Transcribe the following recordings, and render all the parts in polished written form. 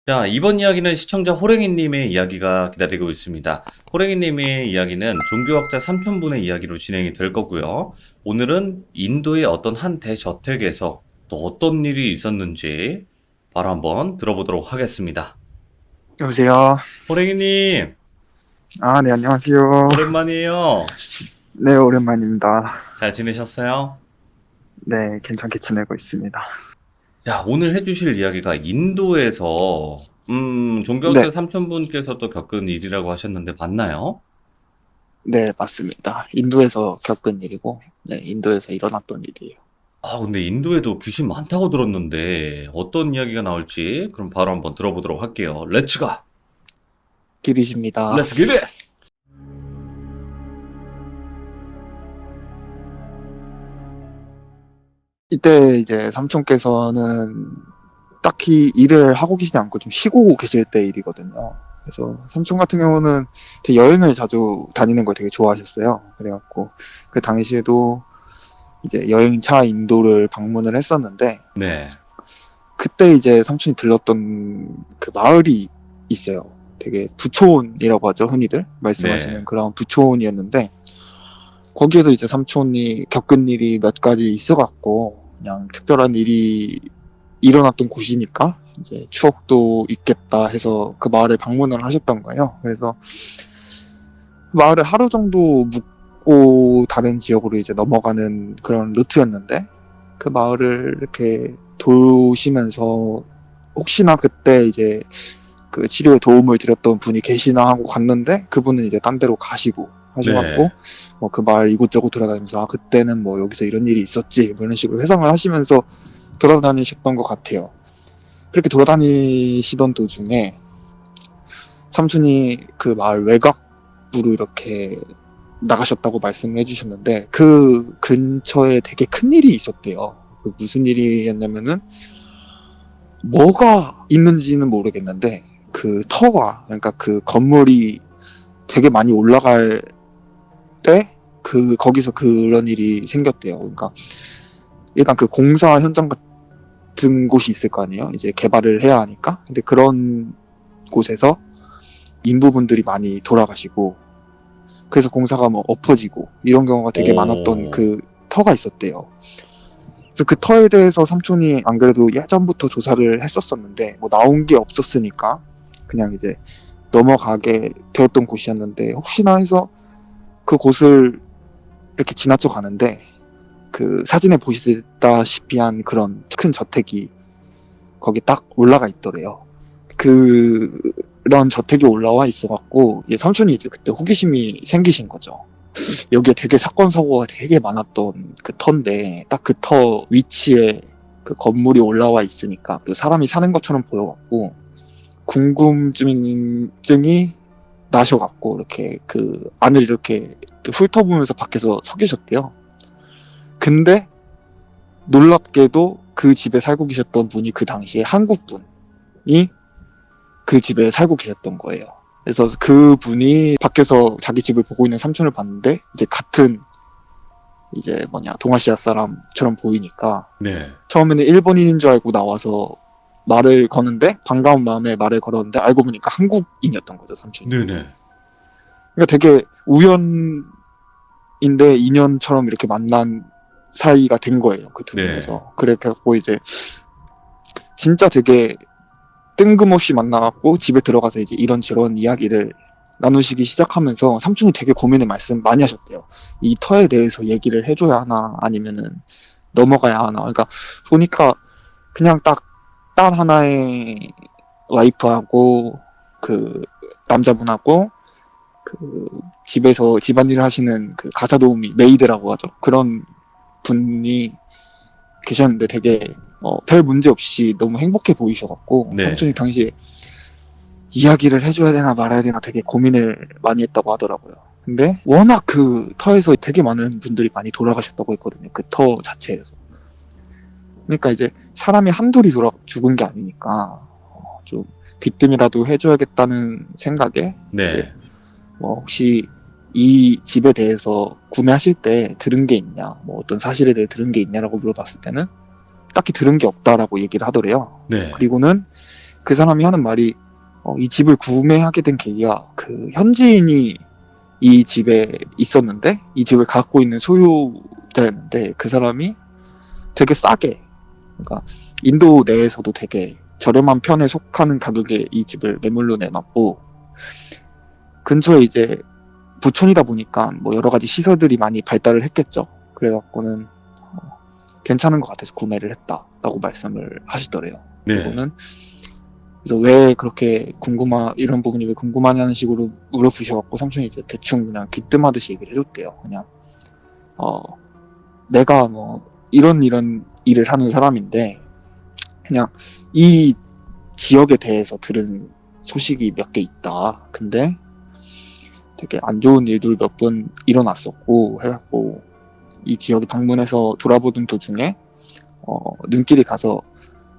자, 이번 이야기는 시청자 호랭이님의 이야기가 기다리고 있습니다. 호랭이님의 이야기는 종교학자 삼촌분의 이야기로 진행이 될 거고요. 오늘은 인도의 어떤 한 대저택에서 또 어떤 일이 있었는지 바로 한번 들어보도록 하겠습니다. 여보세요. 호랭이님, 아, 네, 안녕하세요. 오랜만이에요. 네, 오랜만입니다. 잘 지내셨어요? 네, 괜찮게 지내고 있습니다. 자, 오늘 해주실 이야기가 인도에서, 네, 종교학자 삼촌분께서도 겪은 일이라고 하셨는데 맞나요? 네, 맞습니다. 인도에서 겪은 일이고, 네, 인도에서 일어났던 일이에요. 아, 근데 인도에도 귀신 많다고 들었는데 어떤 이야기가 나올지 그럼 바로 한번 들어보도록 할게요. 렛츠 가! 길이십니다. 렛츠 기릿! 이때 이제 삼촌께서는 딱히 일을 하고 계시지 않고 좀 쉬고 계실 때 일이거든요. 그래서 삼촌 같은 경우는 되게 여행을 자주 다니는 걸 되게 좋아하셨어요. 그래갖고 그 당시에도 이제 여행차 인도를 방문을 했었는데, 네, 그때 이제 삼촌이 들렀던 그 마을이 있어요. 되게 부촌이라고 하죠, 흔히들 말씀하시는 네, 그런 부촌이었는데, 거기에서 이제 삼촌이 겪은 일이 몇 가지 있어갖고 그냥 특별한 일이 일어났던 곳이니까 이제 추억도 있겠다 해서 그 마을에 방문을 하셨던 거예요. 그래서 그 마을을 하루 정도 묵고 다른 지역으로 이제 넘어가는 그런 루트였는데, 그 마을을 이렇게 도시면서 혹시나 그때 이제 그 치료에 도움을 드렸던 분이 계시나 하고 갔는데, 그분은 이제 딴 데로 가시고 하셔갖고 네. 뭐 그 마을 이곳저곳 돌아다니면서 아 그때는 뭐 여기서 이런 일이 있었지 뭐 이런 식으로 회상을 하시면서 돌아다니셨던 것 같아요. 그렇게 돌아다니시던 도중에 삼촌이 그 마을 외곽부로 이렇게 나가셨다고 말씀을 해주셨는데, 그 근처에 되게 큰 일이 있었대요. 그 무슨 일이었냐면은 뭐가 있는지는 모르겠는데, 그 터가, 그러니까 그 건물이 되게 많이 올라갈 때 거기서 그런 일이 생겼대요. 그러니까 일단 그 공사 현장 같은 곳이 있을 거 아니에요. 이제 개발을 해야 하니까. 근데 그런 곳에서 인부분들이 많이 돌아가시고, 그래서 공사가 뭐 엎어지고 이런 경우가 되게 많았던 오, 그 터가 있었대요. 그래서 그 터에 대해서 삼촌이 안 그래도 예전부터 조사를 했었었는데 뭐 나온 게 없었으니까 그냥 이제 넘어가게 되었던 곳이었는데, 혹시나 해서 그 곳을 이렇게 지나쳐 가는데 그 사진에 보시다시피 한 그런 큰 저택이 거기 딱 올라가 있더래요. 그런 저택이 올라와 있어갖고 삼촌이 이제 그때 호기심이 생기신 거죠. 여기에 되게 사건 사고가 되게 많았던 그 터인데 딱 그 터 위치에 그 건물이 올라와 있으니까 그 사람이 사는 것처럼 보여갖고 궁금증이 나셔갖고 이렇게 그 안을 이렇게 훑어보면서 밖에서 서 계셨대요. 근데 놀랍게도 그 집에 살고 계셨던 분이 그 당시에 한국 분이 그 집에 살고 계셨던 거예요. 그래서 그 분이 밖에서 자기 집을 보고 있는 삼촌을 봤는데 이제 같은 이제 동아시아 사람처럼 보이니까 네, 처음에는 일본인인 줄 알고 나와서 말을 거는데, 반가운 마음에 말을 걸었는데 알고 보니까 한국인이었던 거죠, 삼촌이. 네네. 그러니까 되게 우연인데 인연처럼 이렇게 만난 사이가 된 거예요, 그 두 네. 분에서. 그래갖고 이제 진짜 되게 뜬금없이 만나갖고 집에 들어가서 이제 이런저런 이야기를 나누시기 시작하면서 삼촌이 되게 고민의 말씀 많이 하셨대요. 이 터에 대해서 얘기를 해줘야 하나 아니면은 넘어가야 하나. 그러니까 보니까 그냥 딱 딸 하나의 와이프하고 그 남자분하고 그 집에서 집안일을 하시는 그 가사도우미 메이드라고 하죠. 그런 분이 계셨는데 되게 별 문제 없이 너무 행복해 보이셔갖고 삼촌이 네. 당시에 이야기를 해줘야 되나 말아야 되나 되게 고민을 많이 했다고 하더라고요. 근데 워낙 그 터에서 되게 많은 분들이 많이 돌아가셨다고 했거든요. 그 터 자체에서. 그러니까 이제 사람이 한둘이 죽은 게 아니니까 좀 귀뜸이라도 해줘야겠다는 생각에 이제 네. 뭐 혹시 이 집에 대해서 구매하실 때 들은 게 있냐, 뭐 어떤 사실에 대해 들은 게 있냐라고 물어봤을 때는 딱히 들은 게 없다라고 얘기를 하더래요. 네. 그리고는 그 사람이 하는 말이 이 집을 구매하게 된 계기가 그 현지인이 이 집에 있었는데 이 집을 갖고 있는 소유자였는데 그 사람이 되게 싸게, 그러니까 인도 내에서도 되게 저렴한 편에 속하는 가격에 이 집을 매물로 내놨고, 근처에 이제 부촌이다 보니까 뭐 여러 가지 시설들이 많이 발달을 했겠죠. 그래갖고는 괜찮은 것 같아서 구매를 했다라고 말씀을 하시더래요. 네. 그리고는 그래서 왜 그렇게 이런 부분이 왜 궁금하냐는 식으로 물어보셔갖고 삼촌이 이제 대충 그냥 귀뜸하듯이 얘기를 해줬대요. 그냥 내가 뭐 이런 일을 하는 사람인데 그냥 이 지역에 대해서 들은 소식이 몇 개 있다. 근데 되게 안 좋은 일들 몇 번 일어났었고 해갖고 이 지역에 방문해서 돌아보던 도중에 눈길이 가서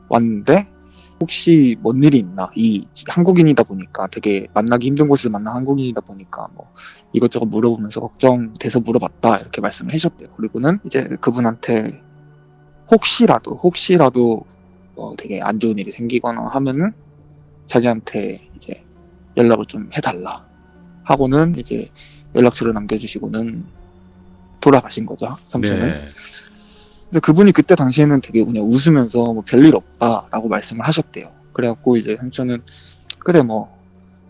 왔는데 혹시 뭔 일이 있나, 이 한국인이다 보니까 되게 만나기 힘든 곳을 만난 한국인이다 보니까 뭐 이것저것 물어보면서 걱정돼서 물어봤다 이렇게 말씀을 해주셨대요. 그리고는 이제 그분한테 혹시라도 되게 안 좋은 일이 생기거나 하면은 자기한테 이제 연락을 좀 해달라 하고는 이제 연락처를 남겨주시고는 돌아가신 거죠, 삼촌은. 네. 그래서 그분이 그때 당시에는 되게 그냥 웃으면서 뭐 별일 없다라고 말씀을 하셨대요. 그래갖고 이제 삼촌은 그래 뭐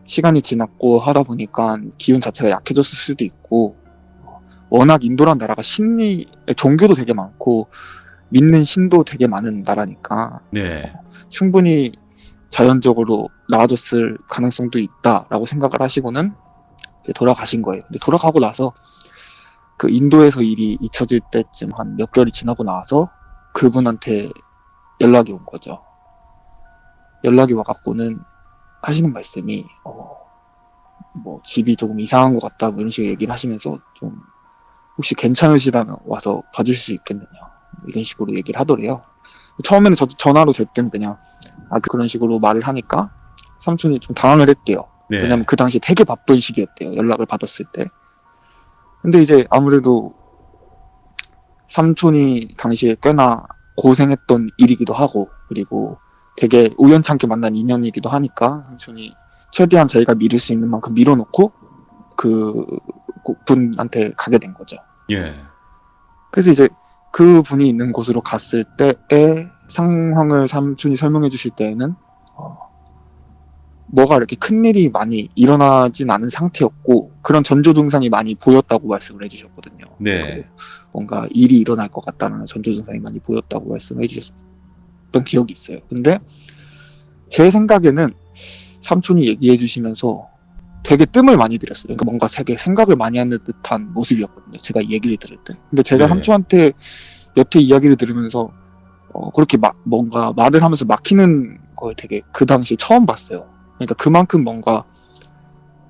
시간이 지났고 하다 보니까 기운 자체가 약해졌을 수도 있고, 워낙 인도란 나라가 종교도 되게 많고 믿는 신도 되게 많은 나라니까 네. 충분히 자연적으로 나아졌을 가능성도 있다라고 생각을 하시고는 이제 돌아가신 거예요. 근데 돌아가고 나서 그 인도에서 일이 잊혀질 때쯤 한 몇 개월이 지나고 나서 그분한테 연락이 온 거죠. 연락이 와갖고는 하시는 말씀이 뭐 집이 조금 이상한 것 같다 뭐 이런 식으로 얘기를 하시면서 좀 혹시 괜찮으시다면 와서 봐줄 수 있겠느냐 이런 식으로 얘기를 하더래요. 처음에는 저도 전화로 됐든 그냥 그런 식으로 말을 하니까 삼촌이 좀 당황을 했대요. 네. 왜냐면 그 당시 되게 바쁜 시기였대요, 연락을 받았을 때. 근데 이제 아무래도 삼촌이 당시에 꽤나 고생했던 일이기도 하고 그리고 되게 우연찮게 만난 인연이기도 하니까 삼촌이 최대한 자기가 미룰 수 있는 만큼 밀어놓고 그 분한테 가게 된 거죠. 예. 그래서 이제 그 분이 있는 곳으로 갔을 때의 상황을 삼촌이 설명해 주실 때에는 뭐가 이렇게 큰 일이 많이 일어나진 않은 상태였고 그런 전조 증상이 많이 보였다고 말씀을 해주셨거든요. 네. 뭔가 일이 일어날 것 같다는 전조 증상이 많이 보였다고 말씀해 주셨던 기억이 있어요. 근데 제 생각에는 삼촌이 얘기해 주시면서 되게 뜸을 많이 들였어요. 그러니까 뭔가 되게 생각을 많이 하는 듯한 모습이었거든요, 제가 이 얘기를 들을 때. 근데 제가 네. 삼촌한테 여태 이야기를 들으면서 그렇게 뭔가 말을 하면서 막히는 걸 되게 그 당시에 처음 봤어요. 그러니까 그만큼 뭔가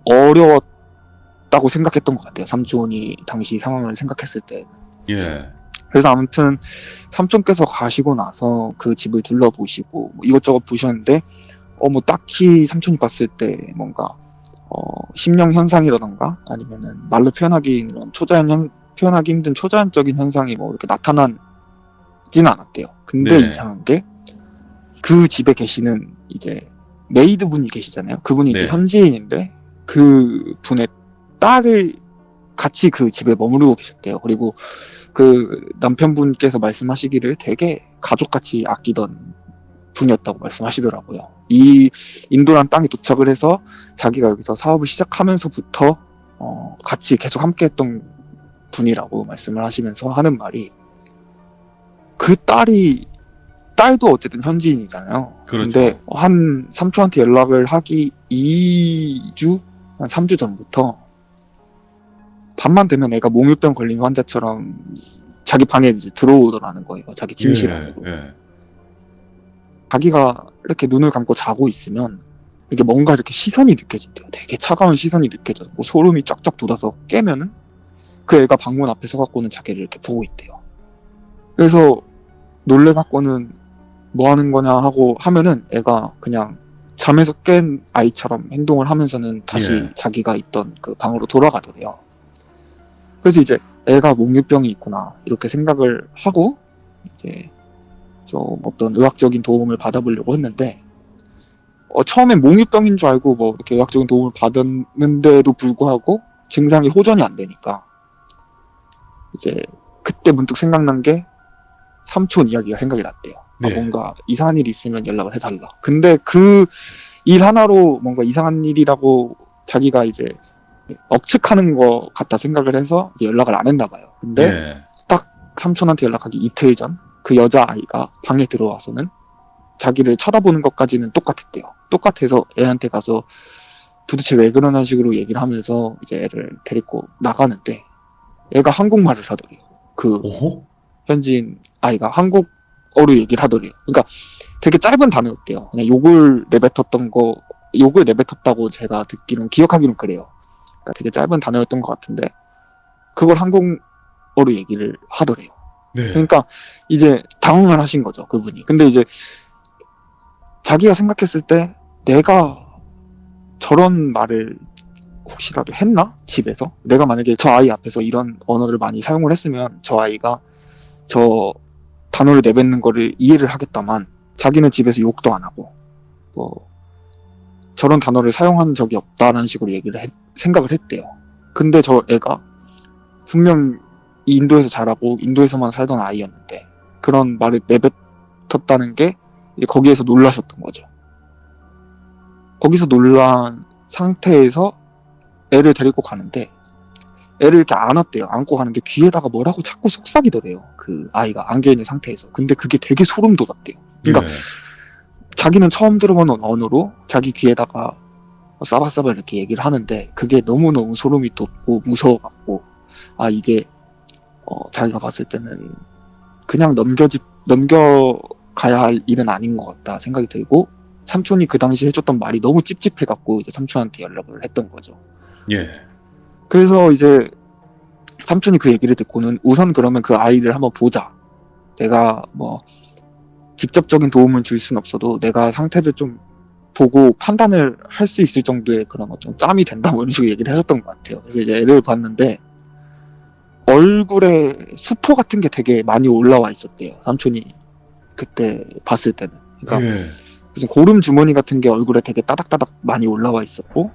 어려웠다고 생각했던 것 같아요, 삼촌이 당시 상황을 생각했을 때. 예. 그래서 아무튼 삼촌께서 가시고 나서 그 집을 둘러보시고 뭐 이것저것 보셨는데 뭐 딱히 삼촌이 봤을 때 뭔가 심령 현상이라던가 아니면은 말로 표현하기 힘든 초자연적인 현상이 뭐 이렇게 나타나지는 않았대요. 근데 네. 이상한 게 그 집에 계시는 이제 메이드 분이 계시잖아요. 그분이 이제 네. 현지인인데 그 분의 딸을 같이 그 집에 머무르고 계셨대요. 그리고 그 남편분께서 말씀하시기를 되게 가족같이 아끼던 분이었다고 말씀하시더라고요. 이 인도란 땅에 도착을 해서 자기가 여기서 사업을 시작하면서부터 같이 계속 함께했던 분이라고 말씀을 하시면서 하는 말이, 그 딸도 어쨌든 현지인이잖아요. 그렇죠. 근데 한 삼촌한테 연락을 하기 2주, 한 3주 전부터 밤만 되면 애가 몽유병 걸린 환자처럼 자기 방에 이제 들어오더라는 거예요. 자기 침실 안으로. 예. 자기가 이렇게 눈을 감고 자고 있으면 이게 뭔가 이렇게 시선이 느껴진대요. 되게 차가운 시선이 느껴졌고 소름이 쫙쫙 돋아서 깨면은 그 애가 방문 앞에 서갖고는 자기를 이렇게 보고 있대요. 그래서 놀래갖고는 뭐 하는 거냐 하고 하면은 애가 그냥 잠에서 깬 아이처럼 행동을 하면서는 다시 예. 자기가 있던 그 방으로 돌아가더래요. 그래서 이제 애가 몽유병이 있구나 이렇게 생각을 하고 이제 좀 어떤 의학적인 도움을 받아보려고 했는데 처음엔 몽유병인 줄 알고 뭐 이렇게 의학적인 도움을 받았는데도 불구하고 증상이 호전이 안 되니까 이제 그때 문득 생각난 게 삼촌 이야기가 생각이 났대요. 네. 뭔가 이상한 일이 있으면 연락을 해달라. 근데 그 일 하나로 뭔가 이상한 일이라고 자기가 이제 억측하는 것 같다 생각을 해서 이제 연락을 안 했나 봐요. 근데 네. 딱 삼촌한테 연락하기 이틀 전 그 여자아이가 방에 들어와서는 자기를 쳐다보는 것까지는 똑같았대요. 똑같아서 애한테 가서 도대체 왜 그러는 식으로 얘기를 하면서 이제 애를 데리고 나가는데 애가 한국말을 하더래요. 그 오호? 현지인 아이가 한국어로 얘기를 하더래요. 그러니까 되게 짧은 단어였대요. 그냥 욕을 내뱉었다고 제가 듣기로는, 기억하기로는 그래요. 그러니까 되게 짧은 단어였던 것 같은데, 그걸 한국어로 얘기를 하더래요. 네. 그러니까 이제 당황을 하신 거죠, 그분이. 근데 이제 자기가 생각했을 때 내가 저런 말을 혹시라도 했나? 집에서? 내가 만약에 저 아이 앞에서 이런 언어를 많이 사용을 했으면 저 아이가 저 단어를 내뱉는 거를 이해를 하겠다만 자기는 집에서 욕도 안 하고 뭐 저런 단어를 사용한 적이 없다라는 식으로 생각을 했대요. 근데 저 애가 분명 인도에서 자라고 인도에서만 살던 아이였는데 그런 말을 내뱉었다는 게 이제 거기에서 놀라셨던 거죠. 거기서 놀란 상태에서 애를 데리고 가는데 애를 이렇게 안았대요. 안고 가는데 귀에다가 뭐라고 자꾸 속삭이더래요. 그 아이가 안겨 있는 상태에서. 근데 그게 되게 소름 돋았대요. 그러니까 네. 자기는 처음 들어보는 언어로 자기 귀에다가 싸바싸바 이렇게 얘기를 하는데 그게 너무너무 소름이 돋고 무서워갖고 아 이게 자기가 봤을 때는 그냥 넘겨가야 할 일은 아닌 것 같다 생각이 들고 삼촌이 그 당시에 해줬던 말이 너무 찝찝해갖고 이제 삼촌한테 연락을 했던 거죠. 예. 그래서 이제 삼촌이 그 얘기를 듣고는 우선 그러면 그 아이를 한번 보자. 내가 뭐 직접적인 도움을 줄 순 없어도 내가 상태를 좀 보고 판단을 할 수 있을 정도의 그런 좀 짬이 된다 뭐 이런 식으로 얘기를 하셨던 것 같아요. 그래서 이제 애를 봤는데 얼굴에 수포 같은 게 되게 많이 올라와 있었대요. 삼촌이 그때 봤을 때는. 그러니까 예. 무슨 고름 주머니 같은 게 얼굴에 되게 따닥따닥 많이 올라와 있었고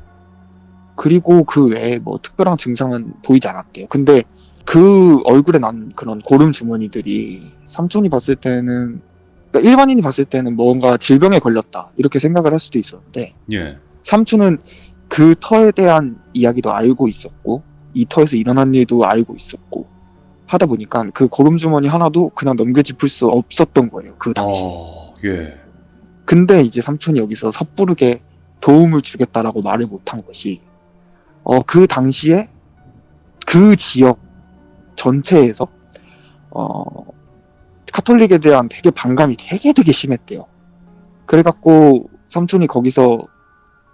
그리고 그 외에 뭐 특별한 증상은 보이지 않았대요. 근데 그 얼굴에 난 그런 고름 주머니들이 삼촌이 봤을 때는 그러니까 일반인이 봤을 때는 뭔가 질병에 걸렸다 이렇게 생각을 할 수도 있었는데 예. 삼촌은 그 터에 대한 이야기도 알고 있었고 이 터에서 일어난 일도 알고 있었고 하다 보니까 그 고름 주머니 하나도 그냥 넘겨짚을 수 없었던 거예요. 그 당시에. 예. 근데 이제 삼촌이 여기서 섣부르게 도움을 주겠다라고 말을 못한 것이 그 당시에 그 지역 전체에서 카톨릭에 대한 되게 반감이 되게 심했대요. 그래갖고 삼촌이 거기서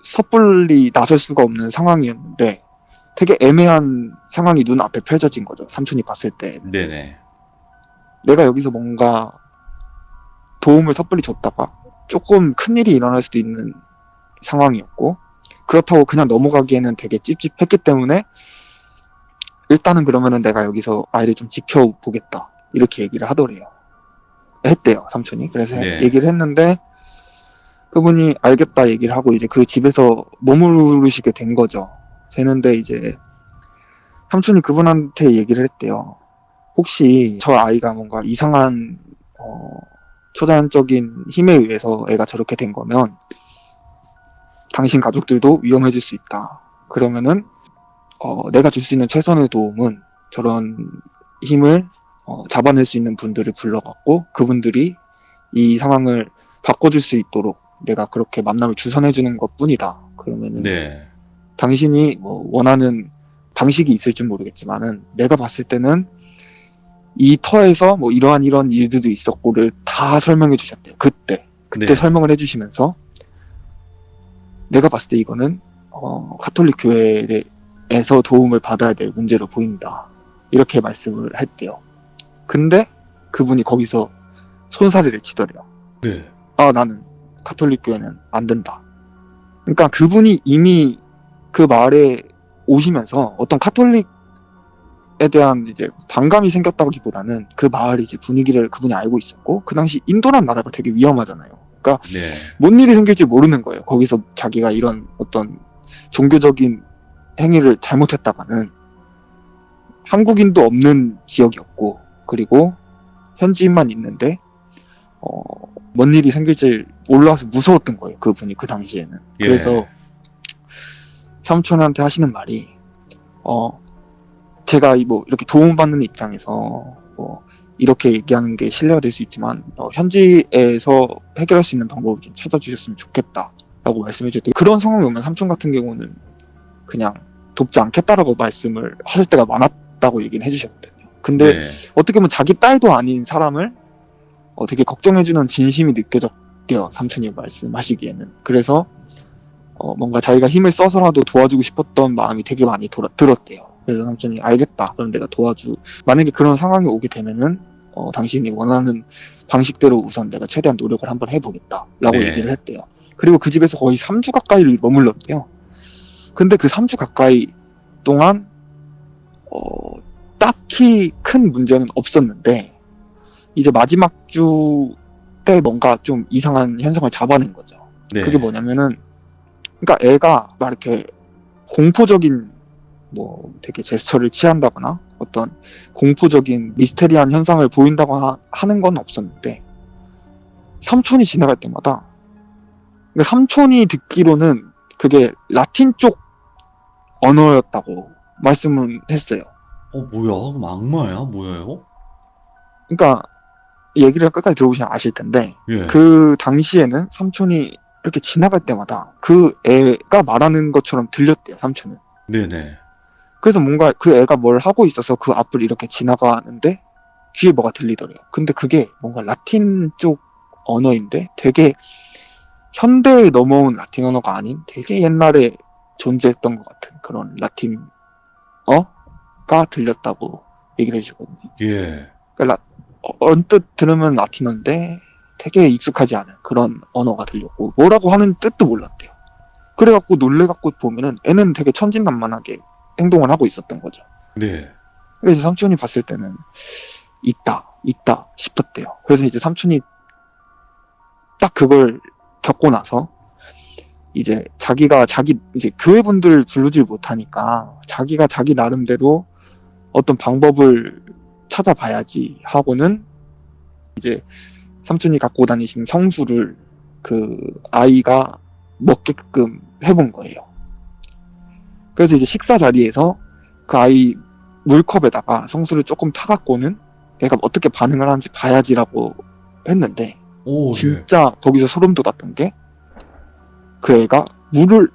섣불리 나설 수가 없는 상황이었는데 되게 애매한 상황이 눈앞에 펼쳐진 거죠. 삼촌이 봤을 때. 네네. 내가 여기서 뭔가 도움을 섣불리 줬다가 조금 큰일이 일어날 수도 있는 상황이었고 그렇다고 그냥 넘어가기에는 되게 찝찝했기 때문에 일단은 그러면은 내가 여기서 아이를 좀 지켜보겠다 이렇게 얘기를 했대요 삼촌이. 그래서 네. 얘기를 했는데 그분이 알겠다 얘기를 하고 이제 그 집에서 머무르시게 된 거죠. 되는데 이제 삼촌이 그분한테 얘기를 했대요. 혹시 저 아이가 뭔가 이상한 초자연적인 힘에 의해서 애가 저렇게 된 거면 당신 가족들도 위험해질 수 있다. 그러면은 내가 줄 수 있는 최선의 도움은 저런 힘을 잡아낼 수 있는 분들을 불러갖고 그분들이 이 상황을 바꿔줄 수 있도록 내가 그렇게 만남을 주선해주는 것 뿐이다. 그러면은 네. 당신이 뭐 원하는 방식이 있을지 모르겠지만은 내가 봤을 때는 이 터에서 뭐 이런 일들도 있었고를 다 설명해 주셨대요. 그때 네. 설명을 해주시면서 내가 봤을 때 이거는 가톨릭 교회에서 도움을 받아야 될 문제로 보인다. 이렇게 말씀을 했대요. 근데 그분이 거기서 손사래를 치더래요. 네. 나는 가톨릭 교회는 안 된다. 그러니까 그분이 이미 그 말에 오시면서 어떤 가톨릭에 대한 이제 반감이 생겼다기보다는 그 마을의 이제 분위기를 그분이 알고 있었고 그 당시 인도란 나라가 되게 위험하잖아요. 네. 뭔 일이 생길지 모르는 거예요. 거기서 자기가 이런 어떤 종교적인 행위를 잘못했다가는 한국인도 없는 지역이었고, 그리고 현지인만 있는데 어, 뭔 일이 생길지 몰라서 무서웠던 거예요. 그분이 그 당시에는. 예. 그래서 삼촌한테 하시는 말이 제가 뭐 이렇게 도움받는 입장에서 뭐 이렇게 얘기하는 게 신뢰가 될 수 있지만 현지에서 해결할 수 있는 방법을 좀 찾아주셨으면 좋겠다라고 말씀해 주셨대요. 그런 상황이 오면 삼촌 같은 경우는 그냥 돕지 않겠다라고 말씀을 하실 때가 많았다고 얘기는 해주셨거든요. 근데 네. 어떻게 보면 자기 딸도 아닌 사람을 되게 걱정해주는 진심이 느껴졌대요. 삼촌이 말씀하시기에는. 그래서 뭔가 자기가 힘을 써서라도 도와주고 싶었던 마음이 되게 많이 들었대요. 그래서 삼촌이 알겠다. 그럼 내가 만약에 그런 상황이 오게 되면은 당신이 원하는 방식대로 우선 내가 최대한 노력을 한번 해보겠다라고 네. 얘기를 했대요. 그리고 그 집에서 거의 3주 가까이를 머물렀대요. 근데 그 3주 가까이 동안 딱히 큰 문제는 없었는데 이제 마지막 주 때 뭔가 좀 이상한 현상을 잡아낸 거죠. 네. 그게 뭐냐면은 그러니까 애가 막 이렇게 공포적인 뭐 되게 제스처를 취한다거나 어떤 공포적인 미스테리한 현상을 보인다거나 하는 건 없었는데 삼촌이 지나갈 때마다 그러니까 삼촌이 듣기로는 그게 라틴 쪽 언어였다고 말씀을 했어요. 뭐야? 그럼 악마야? 뭐예요? 그러니까 얘기를 끝까지 들어보시면 아실 텐데 예. 그 당시에는 삼촌이 이렇게 지나갈 때마다 그 애가 말하는 것처럼 들렸대요, 삼촌은. 네네. 그래서 뭔가 그 애가 뭘 하고 있어서 그 앞을 이렇게 지나가는데 귀에 뭐가 들리더래요. 근데 그게 뭔가 라틴 쪽 언어인데 되게 현대에 넘어온 라틴 언어가 아닌 되게 옛날에 존재했던 것 같은 그런 라틴어가 들렸다고 얘기를 해주거든요. 예. 그러니까 언뜻 들으면 라틴어인데 되게 익숙하지 않은 그런 언어가 들렸고 뭐라고 하는 뜻도 몰랐대요. 그래갖고 놀래갖고 보면은 애는 되게 천진난만하게 행동을 하고 있었던 거죠. 네. 그래서 삼촌이 봤을 때는 있다 싶었대요. 그래서 이제 삼촌이 딱 그걸 겪고 나서 이제 이제 교회분들을 부르질 못하니까 자기가 자기 나름대로 어떤 방법을 찾아봐야지 하고는 이제 삼촌이 갖고 다니신 성수를 그 아이가 먹게끔 해본 거예요. 그래서 이제 식사 자리에서 그 아이 물컵에다가 성수를 조금 타갖고는 얘가 어떻게 반응을 하는지 봐야지라고 했는데 오, 예. 진짜 거기서 소름 돋았던 게 그 애가 물을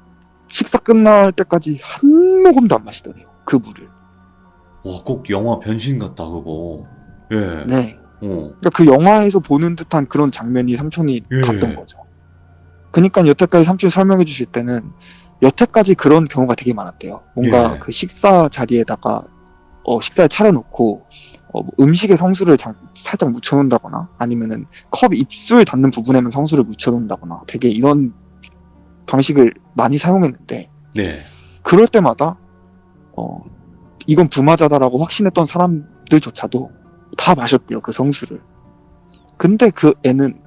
식사 끝날 때까지 한 모금도 안 마시더래요. 그 물을. 와, 꼭 영화 변신 같다, 그거. 예. 네. 어. 그러니까 그 영화에서 보는 듯한 그런 장면이 삼촌이 예. 봤던 거죠. 그러니까 여태까지 삼촌이 설명해 주실 때는 여태까지 그런 경우가 되게 많았대요. 뭔가 예. 그 식사 자리에다가 식사를 차려놓고 뭐 음식에 성수를 살짝 묻혀놓는다거나 아니면은 컵 입술 닿는 부분에만 성수를 묻혀놓는다거나 되게 이런 방식을 많이 사용했는데 네. 그럴 때마다 이건 부마자다라고 확신했던 사람들조차도 다 마셨대요, 그 성수를. 근데 그 애는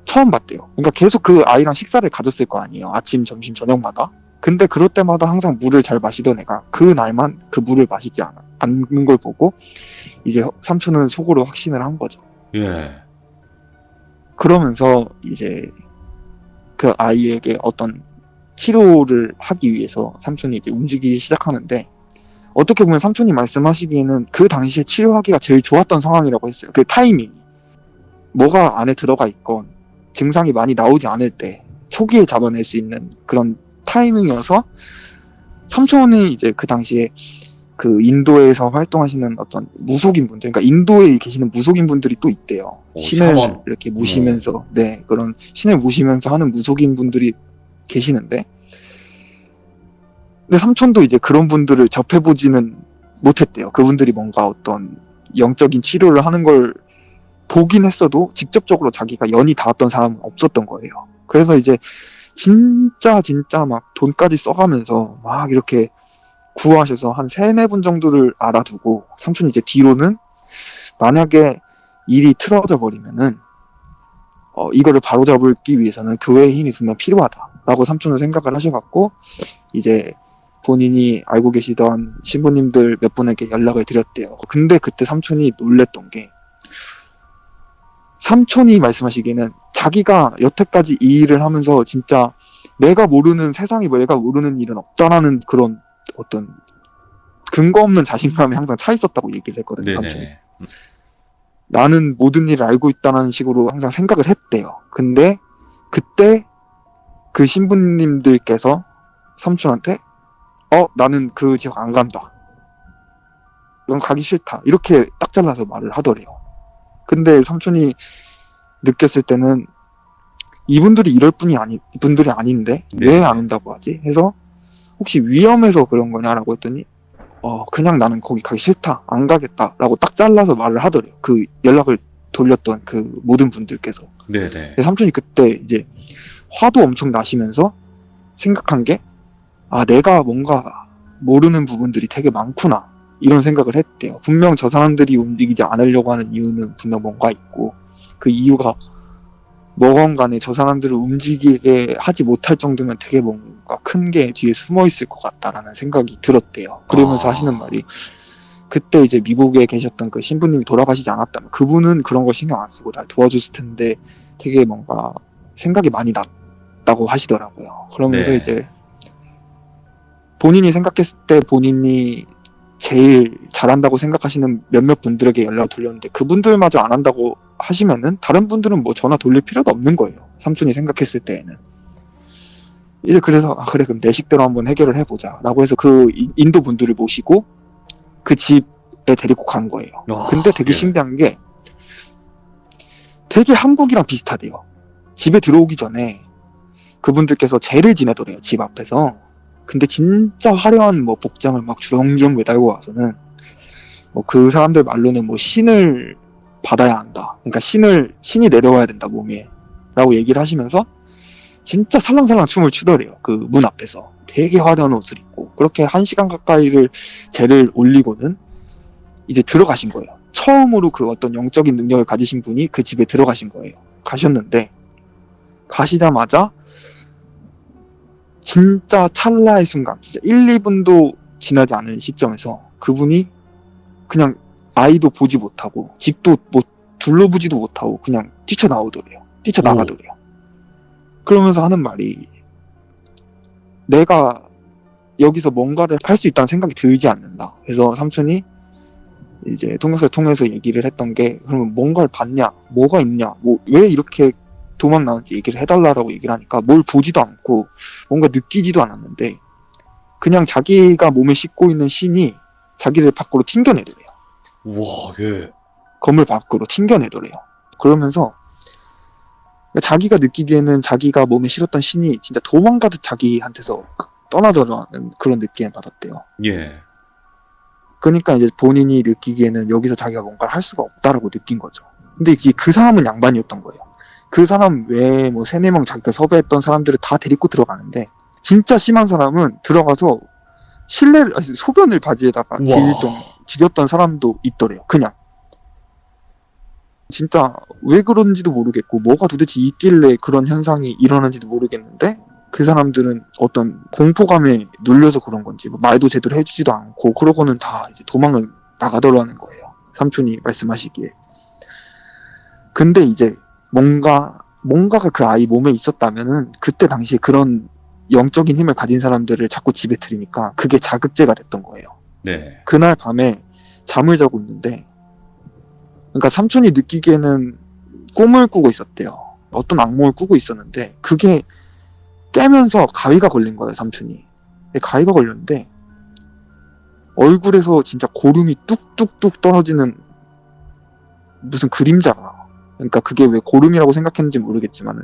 처음 봤대요. 그러니까 계속 그 아이랑 식사를 가졌을 거 아니에요. 아침, 점심, 저녁마다. 근데 그럴 때마다 항상 물을 잘 마시던 애가 그 날만 그 물을 마시지 않는 걸 보고 이제 삼촌은 속으로 확신을 한 거죠. 예. 그러면서 이제 그 아이에게 어떤 치료를 하기 위해서 삼촌이 이제 움직이기 시작하는데 어떻게 보면 삼촌이 말씀하시기에는 그 당시에 치료하기가 제일 좋았던 상황이라고 했어요. 그 타이밍이. 뭐가 안에 들어가 있건 증상이 많이 나오지 않을 때 초기에 잡아낼 수 있는 그런 타이밍이어서 삼촌이 이제 그 당시에 그 인도에서 활동하시는 어떤 무속인 분들, 그러니까 인도에 계시는 무속인 분들이 또 있대요. 신을 샤먼. 이렇게 모시면서, 네, 그런 신을 모시면서 하는 무속인 분들이 계시는데, 근데 삼촌도 이제 그런 분들을 접해보지는 못했대요. 그분들이 뭔가 어떤 영적인 치료를 하는 걸 보긴 했어도 직접적으로 자기가 연이 닿았던 사람은 없었던 거예요. 그래서 이제 진짜 막 돈까지 써가면서 막 이렇게 구하셔서 한 3-4분 정도를 알아두고 삼촌이 이제 뒤로는 만약에 일이 틀어져 버리면은 이거를 바로잡기 위해서는 교회의 힘이 분명 필요하다라고 삼촌은 생각을 하셔갖고 이제 본인이 알고 계시던 신부님들 몇 분에게 연락을 드렸대요. 근데 그때 삼촌이 놀랬던 게 삼촌이 말씀하시기에는 자기가 여태까지 이 일을 하면서 진짜 내가 모르는 세상이 내가 모르는 일은 없다라는 그런 어떤 근거 없는 자신감이 항상 차 있었다고 얘기를 했거든요. 삼촌이. 네네. 나는 모든 일을 알고 있다는 식으로 항상 생각을 했대요. 근데 그때 그 신부님들께서 삼촌한테 나는 그 지역 안 간다. 넌 가기 싫다. 이렇게 딱 잘라서 말을 하더래요. 근데 삼촌이 느꼈을 때는 이분들이 이럴 분들이 아닌데 왜 네. 안 온다고 하지? 해서 혹시 위험해서 그런 거냐라고 했더니 그냥 나는 거기 가기 싫다. 안 가겠다라고 딱 잘라서 말을 하더래요. 그 연락을 돌렸던 그 모든 분들께서. 네네. 근데 삼촌이 그때 이제 화도 엄청 나시면서 생각한 게 내가 뭔가 모르는 부분들이 되게 많구나. 이런 생각을 했대요. 분명 저 사람들이 움직이지 않으려고 하는 이유는 분명 뭔가 있고 그 이유가 뭐건 간에 저 사람들을 움직이게 하지 못할 정도면 되게 뭔가 큰 게 뒤에 숨어 있을 것 같다라는 생각이 들었대요. 그러면서 하시는 말이 그때 이제 미국에 계셨던 그 신부님이 돌아가시지 않았다면 그분은 그런 거 신경 안 쓰고 날 도와줬을 텐데 되게 뭔가 생각이 많이 났다고 하시더라고요. 그러면서 네. 이제 본인이 생각했을 때 본인이 제일 잘한다고 생각하시는 몇몇 분들에게 연락을 돌렸는데 그분들마저 안 한다고 하시면은 다른 분들은 뭐 전화 돌릴 필요도 없는 거예요. 삼촌이 생각했을 때에는. 이제 그래서 그래 그럼 내 식대로 한번 해결을 해보자 라고 해서 그 인도 분들을 모시고 그 집에 데리고 간 거예요. 근데 되게 예. 신기한 게 되게 한국이랑 비슷하대요. 집에 들어오기 전에 그분들께서 제를 지내더래요. 집 앞에서. 근데 진짜 화려한 뭐 복장을 막 주렁주렁 매달고 와서는 뭐 그 사람들 말로는 뭐 신을 받아야 한다. 그러니까 신이 내려와야 된다 몸에 라고 얘기를 하시면서 진짜 살랑살랑 춤을 추더래요. 그 문 앞에서 되게 화려한 옷을 입고 그렇게 1시간 가까이를 제를 올리고는 이제 들어가신 거예요. 처음으로 그 어떤 영적인 능력을 가지신 분이 그 집에 들어가신 거예요. 가셨는데 가시자마자 진짜 찰나의 순간, 진짜 1, 2분도 지나지 않은 시점에서 그분이 그냥 아이도 보지 못하고 집도 뭐 둘러보지도 못하고 그냥 뛰쳐나오더래요. 뛰쳐나가더래요. 그러면서 하는 말이 내가 여기서 뭔가를 할 수 있다는 생각이 들지 않는다. 그래서 삼촌이 이제 통역사를 통해서 얘기를 했던 게 그러면 뭔가를 봤냐? 뭐가 있냐? 뭐 왜 이렇게 도망 나는지 얘기를 해달라고 얘기를 하니까 뭘 보지도 않고 뭔가 느끼지도 않았는데 그냥 자기가 몸에 싣고 있는 신이 자기를 밖으로 튕겨내더래요. 우와, 예. 건물 밖으로 튕겨내더래요. 그러면서 자기가 느끼기에는 자기가 몸에 실었던 신이 진짜 도망가듯 자기한테서 떠나더라는 그런 느낌을 받았대요. 예. 그러니까 이제 본인이 느끼기에는 여기서 자기가 뭔가를 할 수가 없다라고 느낀 거죠. 근데 이게 그 사람은 양반이었던 거예요. 그 사람 외에 뭐 3-4명 자기가 섭외했던 사람들을 다 데리고 들어가는데 진짜 심한 사람은 들어가서 소변을 바지에다가 지렸던 사람도 있더래요. 그냥. 진짜 왜 그런지도 모르겠고 뭐가 도대체 있길래 그런 현상이 일어나는지도 모르겠는데 그 사람들은 어떤 공포감에 눌려서 그런 건지 뭐 말도 제대로 해주지도 않고 그러고는 다 이제 도망을 나가더라는 거예요. 삼촌이 말씀하시기에. 근데 이제 뭔가가 그 아이 몸에 있었다면은 그때 당시에 그런 영적인 힘을 가진 사람들을 자꾸 집에 들이니까 그게 자극제가 됐던 거예요. 네. 그날 밤에 잠을 자고 있는데 그러니까 삼촌이 느끼기에는 꿈을 꾸고 있었대요. 어떤 악몽을 꾸고 있었는데 그게 깨면서 가위가 걸린 거예요, 삼촌이. 가위가 걸렸는데 얼굴에서 진짜 고름이 뚝뚝뚝 떨어지는 무슨 그림자가 그러니까 그게 왜 고름이라고 생각했는지 모르겠지만은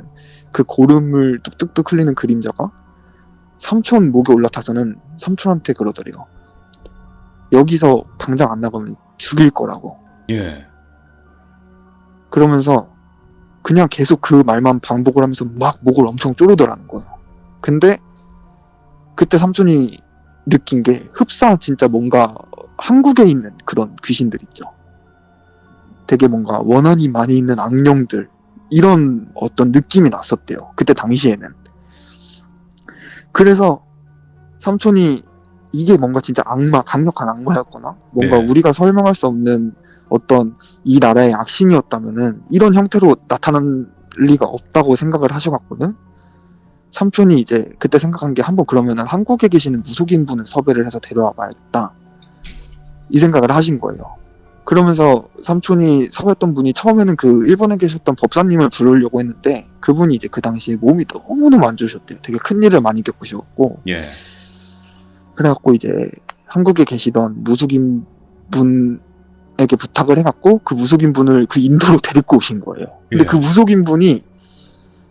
그 고름을 뚝뚝뚝 흘리는 그림자가 삼촌 목에 올라타서는 삼촌한테 그러더래요. 여기서 당장 안 나가면 죽일 거라고. 예. 그러면서 그냥 계속 그 말만 반복을 하면서 막 목을 엄청 조르더라는 거예요. 근데 그때 삼촌이 느낀 게 흡사 진짜 뭔가 한국에 있는 그런 귀신들 있죠. 되게 뭔가 원한이 많이 있는 악령들 이런 어떤 느낌이 났었대요. 그때 당시에는. 그래서 삼촌이 이게 뭔가 진짜 악마, 강력한 악마였거나 뭔가 네. 우리가 설명할 수 없는 어떤 이 나라의 악신이었다면은 이런 형태로 나타날 리가 없다고 생각을 하셔갖고는 삼촌이 이제 그때 생각한 게 한번 그러면은 한국에 계시는 무속인 분을 섭외를 해서 데려와 봐야겠다 이 생각을 하신 거예요. 그러면서 삼촌이 섭외했던 분이 처음에는 그 일본에 계셨던 법사님을 부르려고 했는데 그분이 이제 그 당시에 몸이 너무너무 안 좋으셨대요. 되게 큰 일을 많이 겪으셨고 예. 그래갖고 이제 한국에 계시던 무속인 분에게 부탁을 해갖고 그 무속인 분을 그 인도로 데리고 오신 거예요. 근데 예. 그 무속인 분이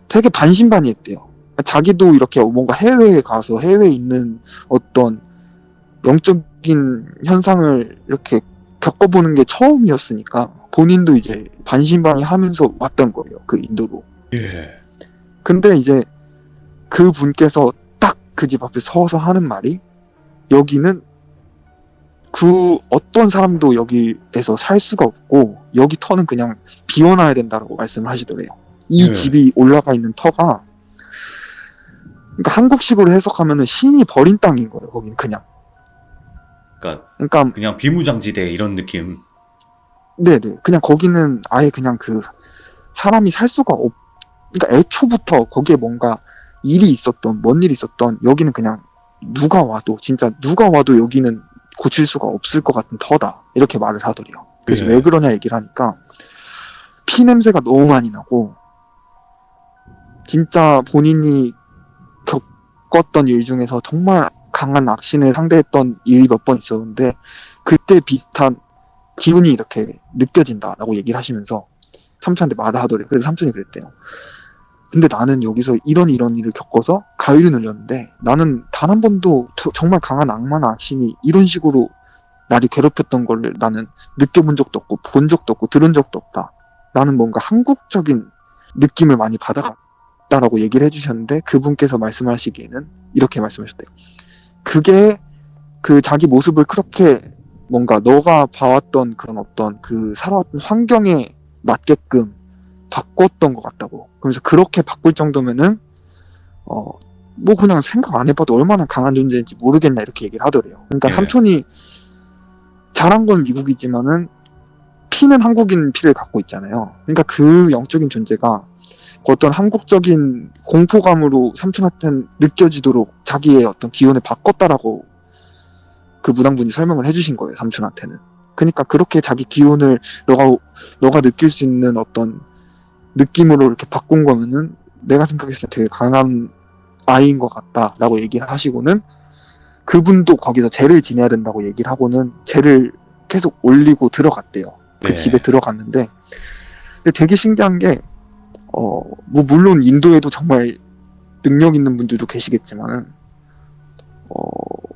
되게 반신반의했대요. 자기도 이렇게 뭔가 해외에 가서 해외에 있는 어떤 영적인 현상을 이렇게 겪어보는 게 처음이었으니까 본인도 이제 반신반의하면서 왔던 거예요. 그 인도로. 예. 근데 이제 그 분께서 딱 그 집 앞에 서서 하는 말이 여기는 그 어떤 사람도 여기에서 살 수가 없고 여기 터는 그냥 비워놔야 된다라고 말씀을 하시더래요. 이 예. 집이 올라가 있는 터가 그러니까 한국식으로 해석하면은 신이 버린 땅인 거예요. 거긴 그냥. 그러니까 그냥 비무장지대 이런 느낌. 네네 그냥 거기는 아예 그냥 그 사람이 살 수가 없. 그러니까 애초부터 거기에 뭔가 일이 있었던 뭔 일이 있었던 여기는 그냥 누가 와도 진짜 누가 와도 여기는 고칠 수가 없을 것 같은 터다 이렇게 말을 하더래요. 그래서 예. 왜 그러냐 얘기를 하니까 피 냄새가 너무 많이 나고 진짜 본인이 겪었던 일 중에서 정말 강한 악신을 상대했던 일이 몇 번 있었는데 그때 비슷한 기운이 이렇게 느껴진다라고 얘기를 하시면서 삼촌한테 말을 하더래요. 그래서 삼촌이 그랬대요. 근데 나는 여기서 이런 일을 겪어서 가위를 눌렸는데 나는 단 한 번도 정말 강한 악마나 악신이 이런 식으로 나를 괴롭혔던 걸 나는 느껴본 적도 없고 본 적도 없고 들은 적도 없다. 나는 뭔가 한국적인 느낌을 많이 받아갔다라고 얘기를 해주셨는데 그분께서 말씀하시기에는 이렇게 말씀하셨대요. 그게 그 자기 모습을 그렇게 뭔가 너가 봐왔던 그런 어떤 그 살아왔던 환경에 맞게끔 바꿨던 것 같다고. 그러면서 그렇게 바꿀 정도면은 뭐 그냥 생각 안 해봐도 얼마나 강한 존재인지 모르겠나 이렇게 얘기를 하더래요. 그러니까 예. 삼촌이 잘한 건 미국이지만은 피는 한국인 피를 갖고 있잖아요. 그러니까 그 영적인 존재가 어떤 한국적인 공포감으로 삼촌한테는 느껴지도록 자기의 어떤 기운을 바꿨다라고 그 무당분이 설명을 해주신 거예요. 삼촌한테는. 그러니까 그렇게 자기 기운을 너가 느낄 수 있는 어떤 느낌으로 이렇게 바꾼 거면은 내가 생각했을 때 되게 강한 아이인 것 같다라고 얘기를 하시고는 그분도 거기서 제를 지내야 된다고 얘기를 하고는 제를 계속 올리고 들어갔대요. 그 네. 집에 들어갔는데 근데 되게 신기한 게 뭐 물론 인도에도 정말 능력 있는 분들도 계시겠지만은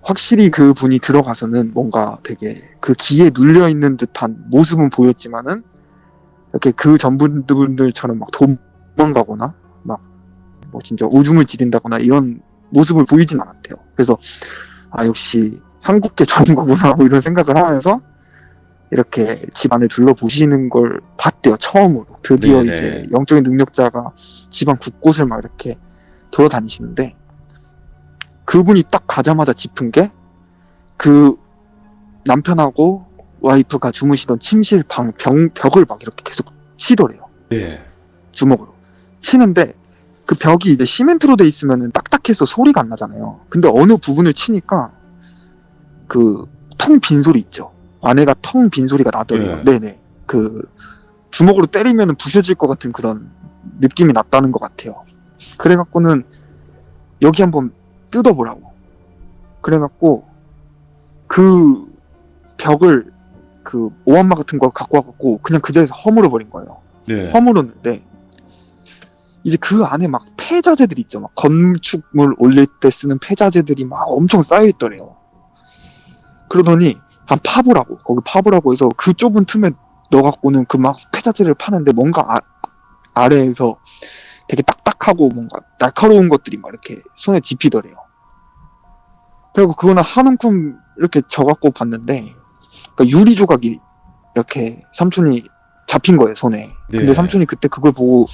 확실히 그 분이 들어가서는 뭔가 되게 그 기에 눌려 있는 듯한 모습은 보였지만은 이렇게 그 전분들처럼 막 도망가거나 막 뭐 진짜 오줌을 지린다거나 이런 모습을 보이진 않았대요. 그래서 아 역시 한국계 좋은 거구나 뭐 이런 생각을 하면서 이렇게 집안을 둘러보시는 걸 봤대요. 처음으로 드디어 네네. 이제 영적인 능력자가 집안 곳곳을 막 이렇게 돌아다니시는데 그분이 딱 가자마자 짚은 게 그 남편하고 와이프가 주무시던 침실 벽을 막 이렇게 계속 치더래요. 네. 주먹으로 치는데 그 벽이 이제 시멘트로 돼 있으면 딱딱해서 소리가 안 나잖아요. 근데 어느 부분을 치니까 그 텅 빈 소리 있죠. 안에가 텅 빈 소리가 나더래요. 네. 네네. 그 주먹으로 때리면 부셔질 것 같은 그런 느낌이 났다는 것 같아요. 그래갖고는 여기 한번 뜯어보라고. 그래갖고 그 벽을 그 오한마 같은 걸 갖고 와갖고 그냥 그 자리에서 허물어 버린 거예요. 네. 허물었는데 이제 그 안에 막 폐자재들이 있죠. 막 건축물 올릴 때 쓰는 폐자재들이 막 엄청 쌓여있더래요. 그러더니 거기 파보라고 해서 그 좁은 틈에 넣어갖고는 그 막 폐자재를 파는데 뭔가 아래에서 되게 딱딱하고 뭔가 날카로운 것들이 막 이렇게 손에 집히더래요. 그리고 그거는 한 움큼 이렇게 져갖고 봤는데 그러니까 유리 조각이 이렇게 삼촌이 잡힌 거예요, 손에. 네. 근데 삼촌이 그때 그걸 보고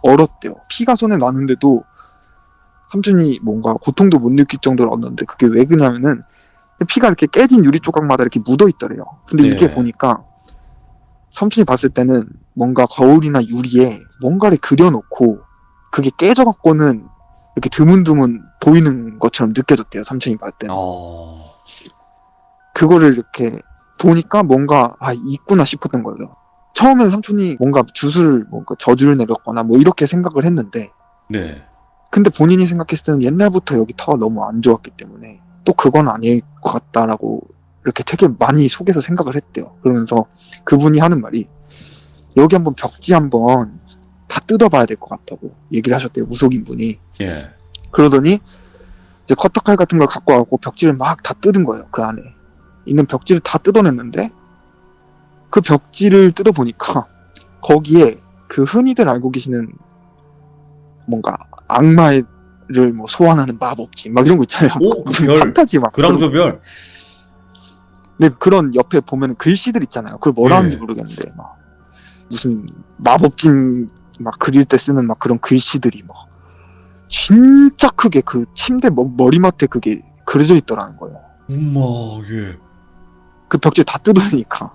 얼었대요. 피가 손에 나는데도 삼촌이 뭔가 고통도 못 느낄 정도로 얼었는데, 그게 왜 그러냐면은 피가 이렇게 깨진 유리 조각마다 이렇게 묻어 있더래요. 근데 네. 이게 보니까 삼촌이 봤을 때는 뭔가 거울이나 유리에 뭔가를 그려놓고 그게 깨져갖고는 이렇게 드문드문 보이는 것처럼 느껴졌대요, 삼촌이 봤을 때는. 그거를 이렇게 보니까 뭔가 있구나 싶었던 거예요. 처음에는 삼촌이 뭔가 뭔가 저주를 내렸거나 뭐 이렇게 생각을 했는데, 네. 근데 본인이 생각했을 때는 옛날부터 여기 터가 너무 안 좋았기 때문에 또 그건 아닐 것 같다라고 이렇게 되게 많이 속에서 생각을 했대요. 그러면서 그분이 하는 말이, 여기 한번 벽지 한번 다 뜯어봐야 될 것 같다고 얘기를 하셨대요, 무속인 분이. 예. 그러더니 이제 커터칼 같은 걸 갖고 와고 벽지를 막 다 뜯은 거예요. 그 안에 있는 벽지를 다 뜯어냈는데, 그 벽지를 뜯어보니까 거기에 그 흔히들 알고 계시는 뭔가 악마를 뭐 소환하는 마법진 막 이런 거 있잖아요. 오, 그 무슨 별. 판타지 막 그랑조별. 네, 그런 옆에 보면 글씨들 있잖아요. 그걸 뭐라 예. 하는지 모르겠는데 막 무슨 마법진 막 그릴 때 쓰는 막 그런 글씨들이 막 진짜 크게 그 침대 머리맡에 그게 그려져 있더라는 거예요. 엄마, 예. 그 벽지 다 뜯어내니까.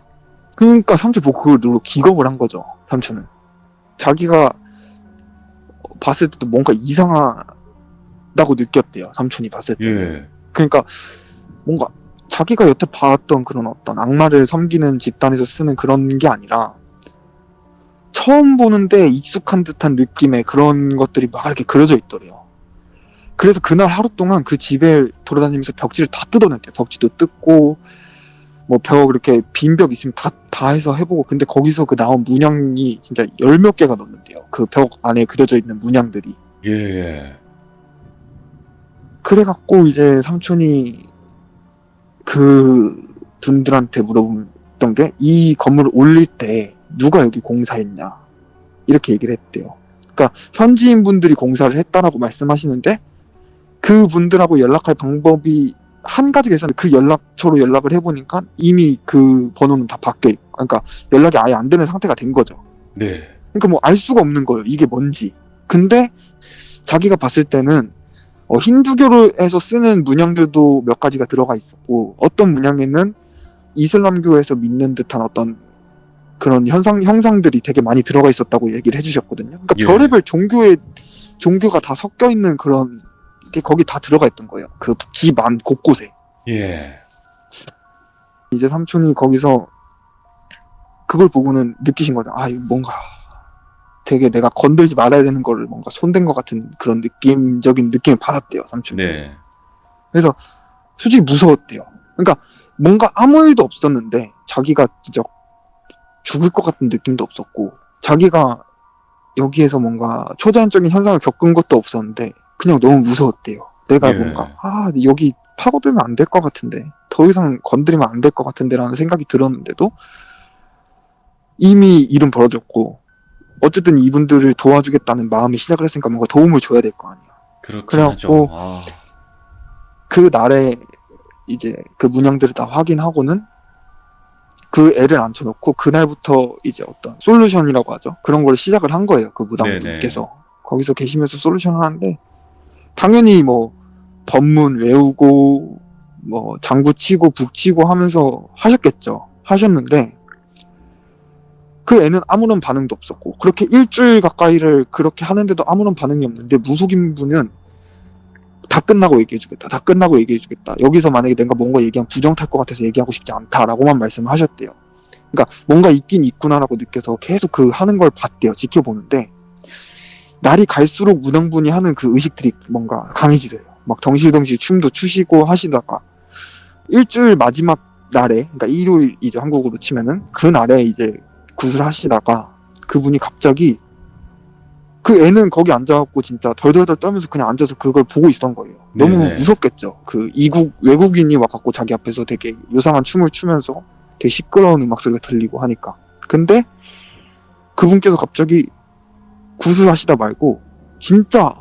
그러니까 삼촌 보고 그걸 눌러 기겁을 한 거죠. 삼촌은 자기가 봤을 때도 뭔가 이상하다고 느꼈대요. 삼촌이 봤을 때. 예. 그러니까 뭔가 자기가 여태 봐왔던 그런 어떤 악마를 섬기는 집단에서 쓰는 그런 게 아니라 처음 보는데 익숙한 듯한 느낌의 그런 것들이 막 이렇게 그려져 있더래요. 그래서 그날 하루 동안 그 집에 돌아다니면서 벽지를 다 뜯어냈대요. 벽지도 뜯고 뭐 벽 이렇게 빈 벽 있으면 다 해서 해보고, 근데 거기서 그 나온 문양이 진짜 10몇 개가 넘는데요. 그 벽 안에 그려져 있는 문양들이. 예. 그래갖고 이제 삼촌이 그 분들한테 물어봤던 게, 이 건물을 올릴 때 누가 여기 공사했냐 이렇게 얘기를 했대요. 그러니까 현지인 분들이 공사를 했다라고 말씀하시는데, 그 분들하고 연락할 방법이 한 가지가 있었는데 그 연락처로 연락을 해보니까 이미 그 번호는 다 바뀌어 있고, 그러니까 연락이 아예 안 되는 상태가 된 거죠. 네. 그러니까 뭐 알 수가 없는 거예요, 이게 뭔지. 근데 자기가 봤을 때는 힌두교에서 쓰는 문양들도 몇 가지가 들어가 있었고, 어떤 문양에는 이슬람교에서 믿는 듯한 어떤 그런 형상들이 되게 많이 들어가 있었다고 얘기를 해주셨거든요. 그러니까 예. 별의별 종교가 다 섞여 있는 그런 게 거기 다 들어가 있던 거예요. 그 집 안 곳곳에. 예. 이제 삼촌이 거기서 그걸 보고는 느끼신 거죠. 이거 뭔가 되게 내가 건들지 말아야 되는 거를 뭔가 손댄 것 같은 그런 느낌적인 느낌을 받았대요, 삼촌이. 네. 그래서 솔직히 무서웠대요. 그러니까 뭔가 아무 일도 없었는데 자기가 진짜 죽을 것 같은 느낌도 없었고, 자기가 여기에서 뭔가 초자연적인 현상을 겪은 것도 없었는데 그냥 너무 무서웠대요. 내가 예. 뭔가 여기 파고들면 안 될 것 같은데, 더 이상 건드리면 안 될 것 같은데 라는 생각이 들었는데도 이미 일은 벌어졌고, 어쨌든 이분들을 도와주겠다는 마음이 시작을 했으니까 뭔가 도움을 줘야 될 거 아니야. 그렇긴 그래갖고 하죠. 그 날에 이제 그 문양들을 다 확인하고는 그 애를 앉혀놓고 그날부터 이제 어떤 솔루션이라고 하죠. 그런 걸 시작을 한 거예요. 그 무당분께서. 거기서 계시면서 솔루션을 하는데, 당연히 뭐 법문 외우고 뭐 장구 치고 북 치고 하면서 하셨겠죠. 하셨는데 그 애는 아무런 반응도 없었고, 그렇게 일주일 가까이를 그렇게 하는데도 아무런 반응이 없는데, 무속인 분은 다 끝나고 얘기해주겠다. 다 끝나고 얘기해주겠다. 여기서 만약에 내가 뭔가 얘기하면 부정 탈 것 같아서 얘기하고 싶지 않다라고만 말씀을 하셨대요. 그러니까 뭔가 있긴 있구나라고 느껴서 계속 그 하는 걸 봤대요. 지켜보는데 날이 갈수록 무당분이 하는 그 의식들이 뭔가 강해지더래요. 막 덩실덩실 춤도 추시고 하시다가 일주일 마지막 날에, 그러니까 일요일이죠, 한국으로 치면은. 그 날에 이제 굿을 하시다가 그분이 갑자기, 그 애는 거기 앉아갖고 진짜 덜덜덜 떨면서 그냥 앉아서 그걸 보고 있었던 거예요. 너무 네네. 무섭겠죠. 그 외국인이 와갖고 자기 앞에서 되게 요상한 춤을 추면서 되게 시끄러운 음악 소리가 들리고 하니까. 근데 그분께서 갑자기 굿을 하시다 말고 진짜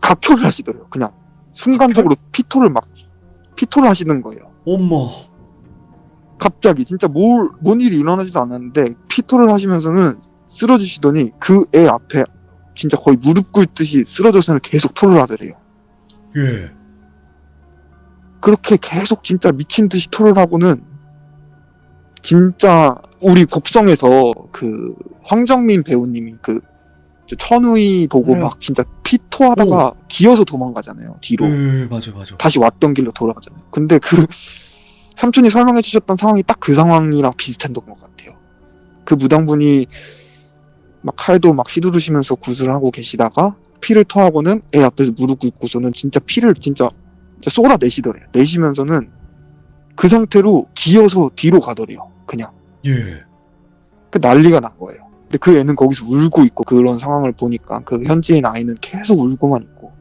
각효를 하시더래요. 그냥 순간적으로 피토를 하시는 거예요. 엄마. 갑자기 진짜 뭔 일이 일어나지도 않았는데 피토를 하시면서는 쓰러지시더니 그 애 앞에 진짜 거의 무릎 꿇듯이 쓰러져서는 계속 토를 하더래요. 예. 그렇게 계속 진짜 미친 듯이 토를 하고는 진짜 우리 곡성에서 그 황정민 배우님이 저 천우희 보고 네. 막 진짜 피토하다가 기어서 도망가잖아요. 뒤로. 예, 맞아, 맞아. 다시 왔던 길로 돌아가잖아요. 근데 그 삼촌이 설명해 주셨던 상황이 딱 그 상황이랑 비슷했던 것 같아요. 그 무당분이 막 칼도 막 휘두르시면서 구슬을 하고 계시다가 피를 토하고는 애 앞에서 무릎 꿇고서는 진짜 피를 진짜 쏟아내시더래요. 내시면서는 그 상태로 기어서 뒤로 가더래요. 그냥. 예. 그 난리가 난 거예요. 근데 그 애는 거기서 울고 있고 그런 상황을 보니까 그 현지인 아이는 계속 울고만 있고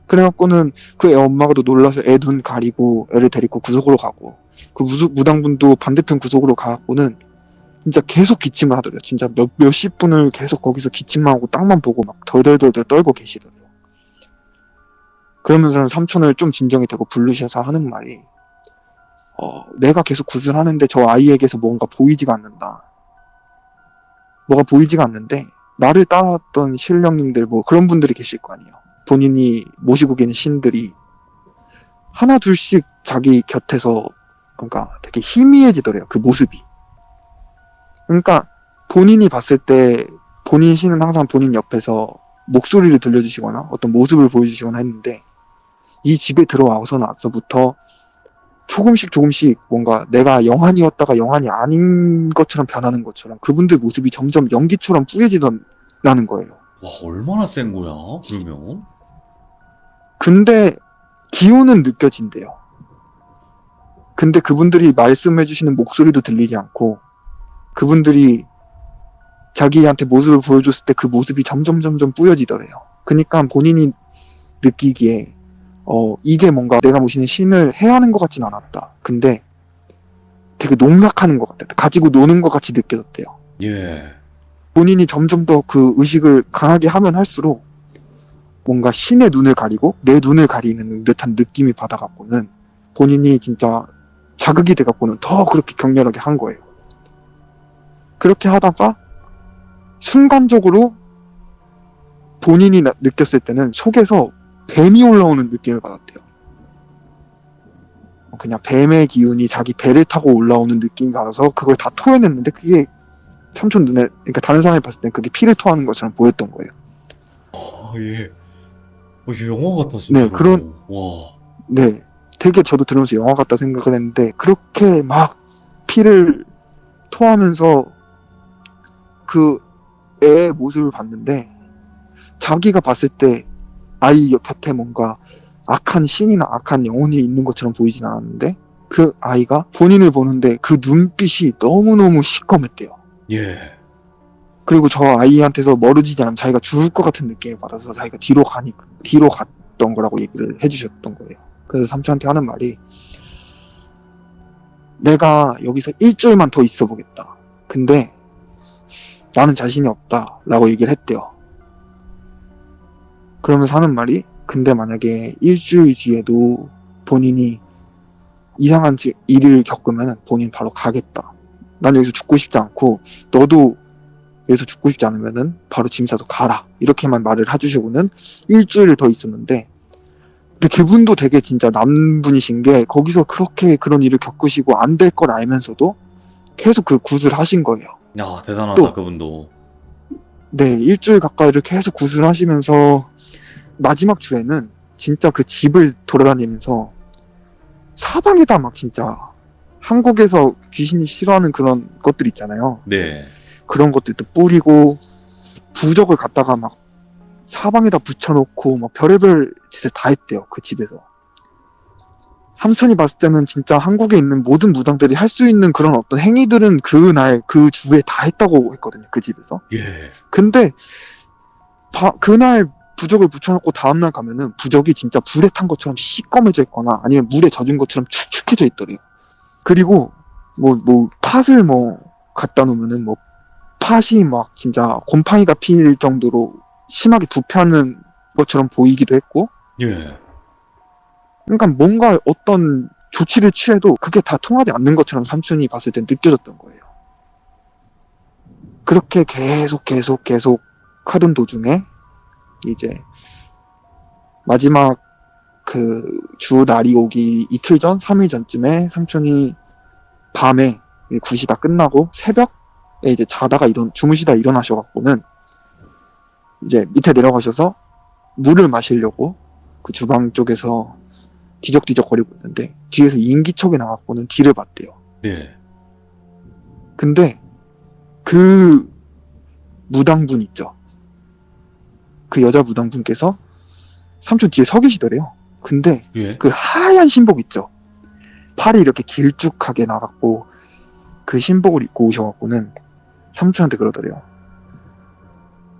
그래갖고는 그 애 엄마가도 놀라서 애 눈 가리고 애를 데리고 구석으로 가고 그 무당분도 반대편 구석으로 가갖고는 진짜 계속 기침을 하더래요. 진짜 몇십 분을 계속 거기서 기침만 하고 땅만 보고 막 덜덜덜덜 떨고 계시더래요. 그러면서는 삼촌을 좀 진정이 되고 부르셔서 하는 말이 내가 계속 구슬하는데 저 아이에게서 뭔가 보이지가 않는다. 뭐가 보이지가 않는데 나를 따라왔던 신령님들 뭐 그런 분들이 계실 거 아니에요. 본인이 모시고 계신 신들이 하나 둘씩 자기 곁에서 그러니까 되게 희미해지더래요. 그 모습이. 그러니까 본인이 봤을 때 본인 신은 항상 본인 옆에서 목소리를 들려주시거나 어떤 모습을 보여주시거나 했는데 이 집에 들어와서 나서부터 조금씩 뭔가 내가 영환이었다가 영환이 아닌 것처럼 변하는 것처럼 그분들 모습이 점점 연기처럼 뿌얘지더라는 거예요. 와, 얼마나 센 거야, 그러면? 근데 기운은 느껴진대요. 근데 그분들이 말씀해 주시는 목소리도 들리지 않고 그분들이 자기한테 모습을 보여줬을 때 그 모습이 점점 뿌여지더래요. 그러니까 본인이 느끼기에 이게 뭔가 내가 모시는 신을 해하는 것 같진 않았다. 근데 되게 농락하는 것 같았다. 가지고 노는 것 같이 느껴졌대요. 예. 본인이 점점 더 그 의식을 강하게 하면 할수록 뭔가 신의 눈을 가리고 내 눈을 가리는 듯한 느낌이 받아갖고는 본인이 진짜 자극이 돼갖고는 더 그렇게 격렬하게 한 거예요. 그렇게 하다가 순간적으로 본인이 느꼈을 때는 속에서 뱀이 올라오는 느낌을 받았대요. 그냥 뱀의 기운이 자기 배를 타고 올라오는 느낌이 받아서 그걸 다 토해냈는데 그게 삼촌 눈에, 그러니까 다른 사람이 봤을 땐 그게 피를 토하는 것처럼 보였던 거예요. 아, 예. 이게 영화 같다, 진짜. 네, 와. 네, 되게 저도 들으면서 영화 같다 생각을 했는데 그렇게 막 피를 토하면서 그 애의 모습을 봤는데 자기가 봤을 때 아이 곁에 뭔가 악한 신이나 악한 영혼이 있는 것처럼 보이진 않았는데 그 아이가 본인을 보는데 그 눈빛이 너무너무 시커맸대요. 예. 그리고 저 아이한테서 멀어지지 않으면 자기가 죽을 것 같은 느낌을 받아서 자기가 뒤로 갔던 거라고 얘기를 해주셨던 거예요. 그래서 삼촌한테 하는 말이 내가 여기서 일주일만 더 있어 보겠다. 근데 나는 자신이 없다 라고 얘기를 했대요. 그러면서 하는 말이 근데 만약에 일주일 뒤에도 본인이 이상한 일을 겪으면 본인 바로 가겠다. 난 여기서 죽고 싶지 않고 너도 여기서 죽고 싶지 않으면은 바로 짐 싸서 가라. 이렇게만 말을 해주시고는 일주일을 더 있었는데 근데 그분도 되게 진짜 남분이신 게 거기서 그렇게 그런 일을 겪으시고 안 될 걸 알면서도 계속 그 굿을 하신 거예요. 야, 대단하다, 또 그분도. 네, 일주일 가까이를 계속 굿을 하시면서 마지막 주에는 진짜 그 집을 돌아다니면서 사방에다 막 진짜 한국에서 귀신이 싫어하는 그런 것들 있잖아요. 네. 그런 것들도 뿌리고 부적을 갖다가 막 사방에다 붙여놓고 막 별의별 짓을 다 했대요. 그 집에서. 삼촌이 봤을 때는 진짜 한국에 있는 모든 무당들이 할 수 있는 그런 어떤 행위들은 그날 그 주에 다 했다고 했거든요. 그 집에서. 예. 근데 그날 부적을 붙여놓고 다음날 가면은 부적이 진짜 불에 탄 것처럼 시꺼매져 있거나 아니면 물에 젖은 것처럼 축축해져 있더래요. 그리고 팥을 갖다 놓으면은 팥이 막 진짜 곰팡이가 필 정도로 심하게 부패하는 것처럼 보이기도 했고 예. 그러니까 뭔가 어떤 조치를 취해도 그게 다 통하지 않는 것처럼 삼촌이 봤을 때 느껴졌던 거예요. 그렇게 계속 하던 도중에 이제 마지막 그 주 날이 오기 이틀 전, 3일 전쯤에 삼촌이 밤에 굿이 다 끝나고 새벽에 이제 주무시다 일어나셔갖고는 이제 밑에 내려가셔서 물을 마시려고 그 주방 쪽에서 뒤적뒤적거리고 있는데 뒤에서 인기척이 나갖고는 뒤를 봤대요. 네. 근데 그 무당분 있죠. 그 여자 무당분께서 삼촌 뒤에 서 계시더래요. 근데 예. 그 하얀 신복 있죠. 팔이 이렇게 길쭉하게 나갔고 그 신복을 입고 오셔갖고는 삼촌한테 그러더래요.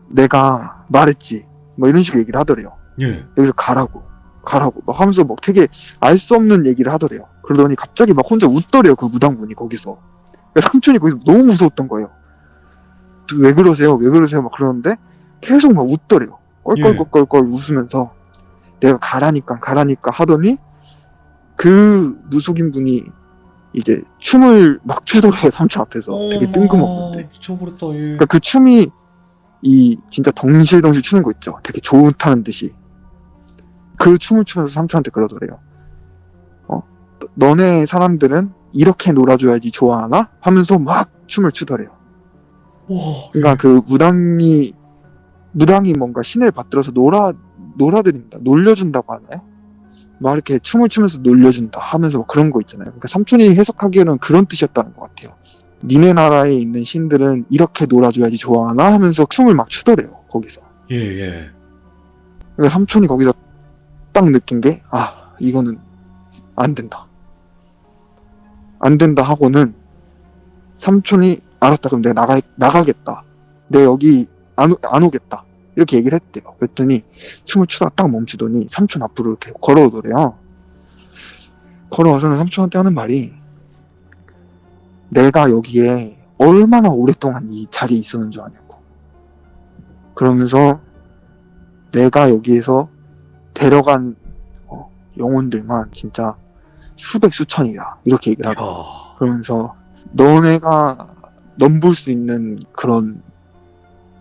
내가 말했지. 뭐 이런 식으로 얘기를 하더래요. 예. 여기서 가라고 막 하면서 막 되게 알 수 없는 얘기를 하더래요. 그러더니 갑자기 막 혼자 웃더래요. 그 무당분이 거기서. 삼촌이 거기서 너무 무서웠던 거예요. 왜 그러세요? 막 그러는데 계속 막 웃더래요. 껄껄껄껄 웃으면서 내가 가라니까 하더니 그 무속인 분이 이제 춤을 막 추더래요. 삼촌 앞에서. 되게 뜬금없는데. 미쳐버렸다. 예. 그러니까 그 춤이 진짜 덩실덩실 추는 거 있죠. 되게 좋다는 듯이. 그 춤을 추면서 삼촌한테 그러더래요. 너네 사람들은 이렇게 놀아줘야지 좋아하나? 하면서 막 춤을 추더래요. 와. 그러니까 그 무당이 뭔가 신을 받들어서 놀아드린다, 놀려준다고 하나요? 막 이렇게 춤을 추면서 놀려준다 하면서 뭐 그런 거 있잖아요. 그러니까 삼촌이 해석하기에는 그런 뜻이었다는 것 같아요. 니네 나라에 있는 신들은 이렇게 놀아줘야지 좋아하나 하면서 춤을 막 추더래요. 거기서. 예. 그러니까 삼촌이 거기서 딱 느낀 게 이거는 안 된다 하고는 삼촌이 알았다, 그럼 내가 나가겠다, 내가 여기 안 오겠다, 이렇게 얘기를 했대요. 그랬더니 춤을 추다가 딱 멈추더니 삼촌 앞으로 이렇게 걸어오더래요. 걸어와서는 삼촌한테 하는 말이, 내가 여기에 얼마나 오랫동안 이 자리에 있었는 줄 아냐고. 그러면서 내가 여기에서 데려간 영혼들만 진짜 수백 수천이다, 이렇게 얘기를 하더라고요. 그러면서 너네가 넘볼 수 있는 그런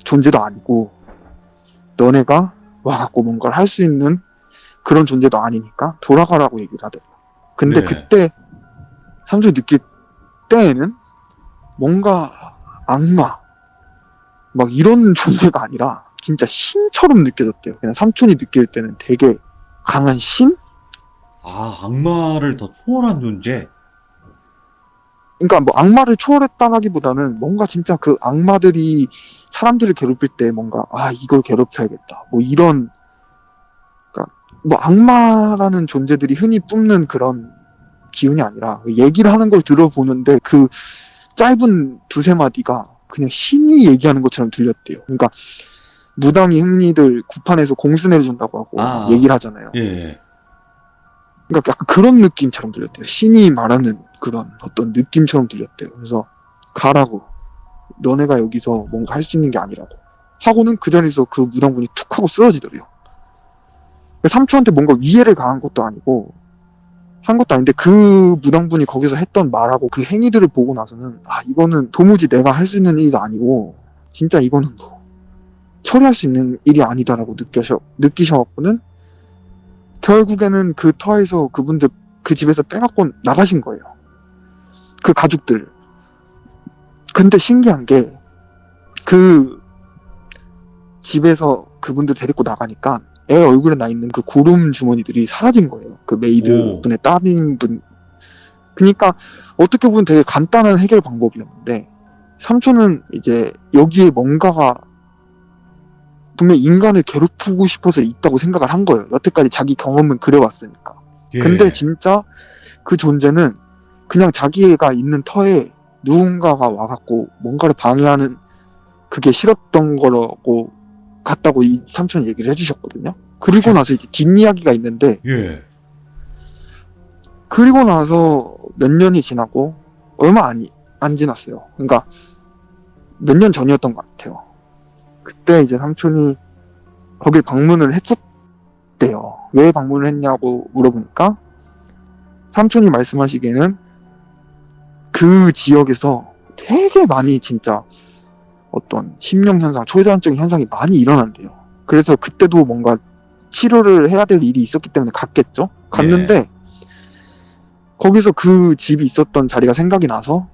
존재도 아니고 너네가 와갖고 뭔가를 할 수 있는 그런 존재도 아니니까 돌아가라고 얘기를 하더라고요. 근데 네. 그때 삼촌이 느낄 때에는 뭔가 악마 막 이런 존재가 아니라 진짜 신처럼 느껴졌대요. 그냥 삼촌이 느낄 때는 되게 강한 신? 악마를 더 초월한 존재? 그러니까 뭐 악마를 초월했다라기보다는 뭔가 진짜 그 악마들이 사람들을 괴롭힐 때 뭔가 이걸 괴롭혀야겠다, 뭐 이런, 그러니까 뭐 악마라는 존재들이 흔히 뿜는 그런 기운이 아니라 얘기를 하는 걸 들어보는데 그 짧은 두세 마디가 그냥 신이 얘기하는 것처럼 들렸대요. 그러니까 무당이 흔히들 구판에서 공수 내려준다고 하고 얘기를 하잖아요. 예. 그러니까 약간 그런 느낌처럼 들렸대요. 신이 말하는 그런 어떤 느낌처럼 들렸대요. 그래서 가라고, 너네가 여기서 뭔가 할 수 있는 게 아니라고 하고는 그 자리에서 그 무당분이 툭 하고 쓰러지더래요. 삼촌한테 뭔가 위해를 가한 것도 아니고 한 것도 아닌데 그 무당분이 거기서 했던 말하고 그 행위들을 보고 나서는 이거는 도무지 내가 할 수 있는 일이 아니고 진짜 이거는 뭐 처리할 수 있는 일이 아니다라고 느끼셔갖고는 결국에는 그 터에서 그분들 그 집에서 빼갖고 나가신 거예요. 그 가족들. 근데 신기한 게 그 집에서 그분들 데리고 나가니까 애 얼굴에 나 있는 그 고름 주머니들이 사라진 거예요. 그 메이드 분의 따님 분. 그러니까 어떻게 보면 되게 간단한 해결 방법이었는데 삼촌은 이제 여기에 뭔가가 분명 인간을 괴롭히고 싶어서 있다고 생각을 한 거예요. 여태까지 자기 경험은 그래왔으니까. 예. 근데 진짜 그 존재는 그냥 자기가 있는 터에 누군가가 와갖고 뭔가를 방해하는, 그게 싫었던 거라고 같다고 이 삼촌이 얘기를 해주셨거든요. 그리고 나서 이제 뒷이야기가 있는데, 예. 그리고 나서 몇 년이 지나고 얼마 안 지났어요. 그러니까 몇 년 전이었던 것 같아요. 그때 이제 삼촌이 거길 방문을 했었대요. 왜 방문을 했냐고 물어보니까 삼촌이 말씀하시기에는 그 지역에서 되게 많이 진짜 어떤 심령현상, 초자연적인 현상이 많이 일어난대요. 그래서 그때도 뭔가 치료를 해야 될 일이 있었기 때문에 갔겠죠? 갔는데 거기서 그 집이 있었던 자리가 생각이 나서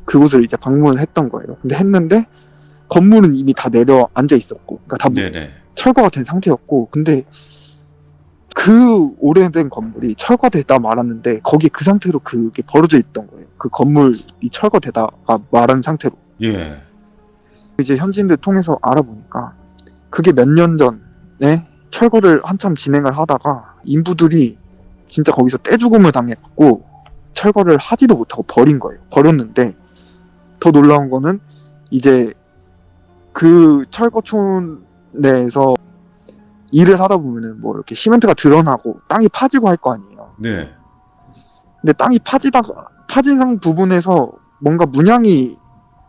그곳을 이제 방문을 했던 거예요. 근데 했는데 건물은 이미 다 내려앉아 있었고, 그러니까 다 네네. 철거가 된 상태였고, 근데 그 오래된 건물이 철거되다 말았는데 거기 그 상태로 그게 벌어져 있던 거예요. 그 건물이 철거되다가 말한 상태로. 예. 이제 현지인들 통해서 알아보니까 그게 몇 년 전에 철거를 한참 진행을 하다가 인부들이 진짜 거기서 떼죽음을 당했고 철거를 하지도 못하고 버린 거예요. 버렸는데 더 놀라운 거는 이제 그 철거촌 내에서 일을 하다 보면은 뭐 이렇게 시멘트가 드러나고 땅이 파지고 할 거 아니에요. 네. 근데 땅이 파진 부분에서 뭔가 문양이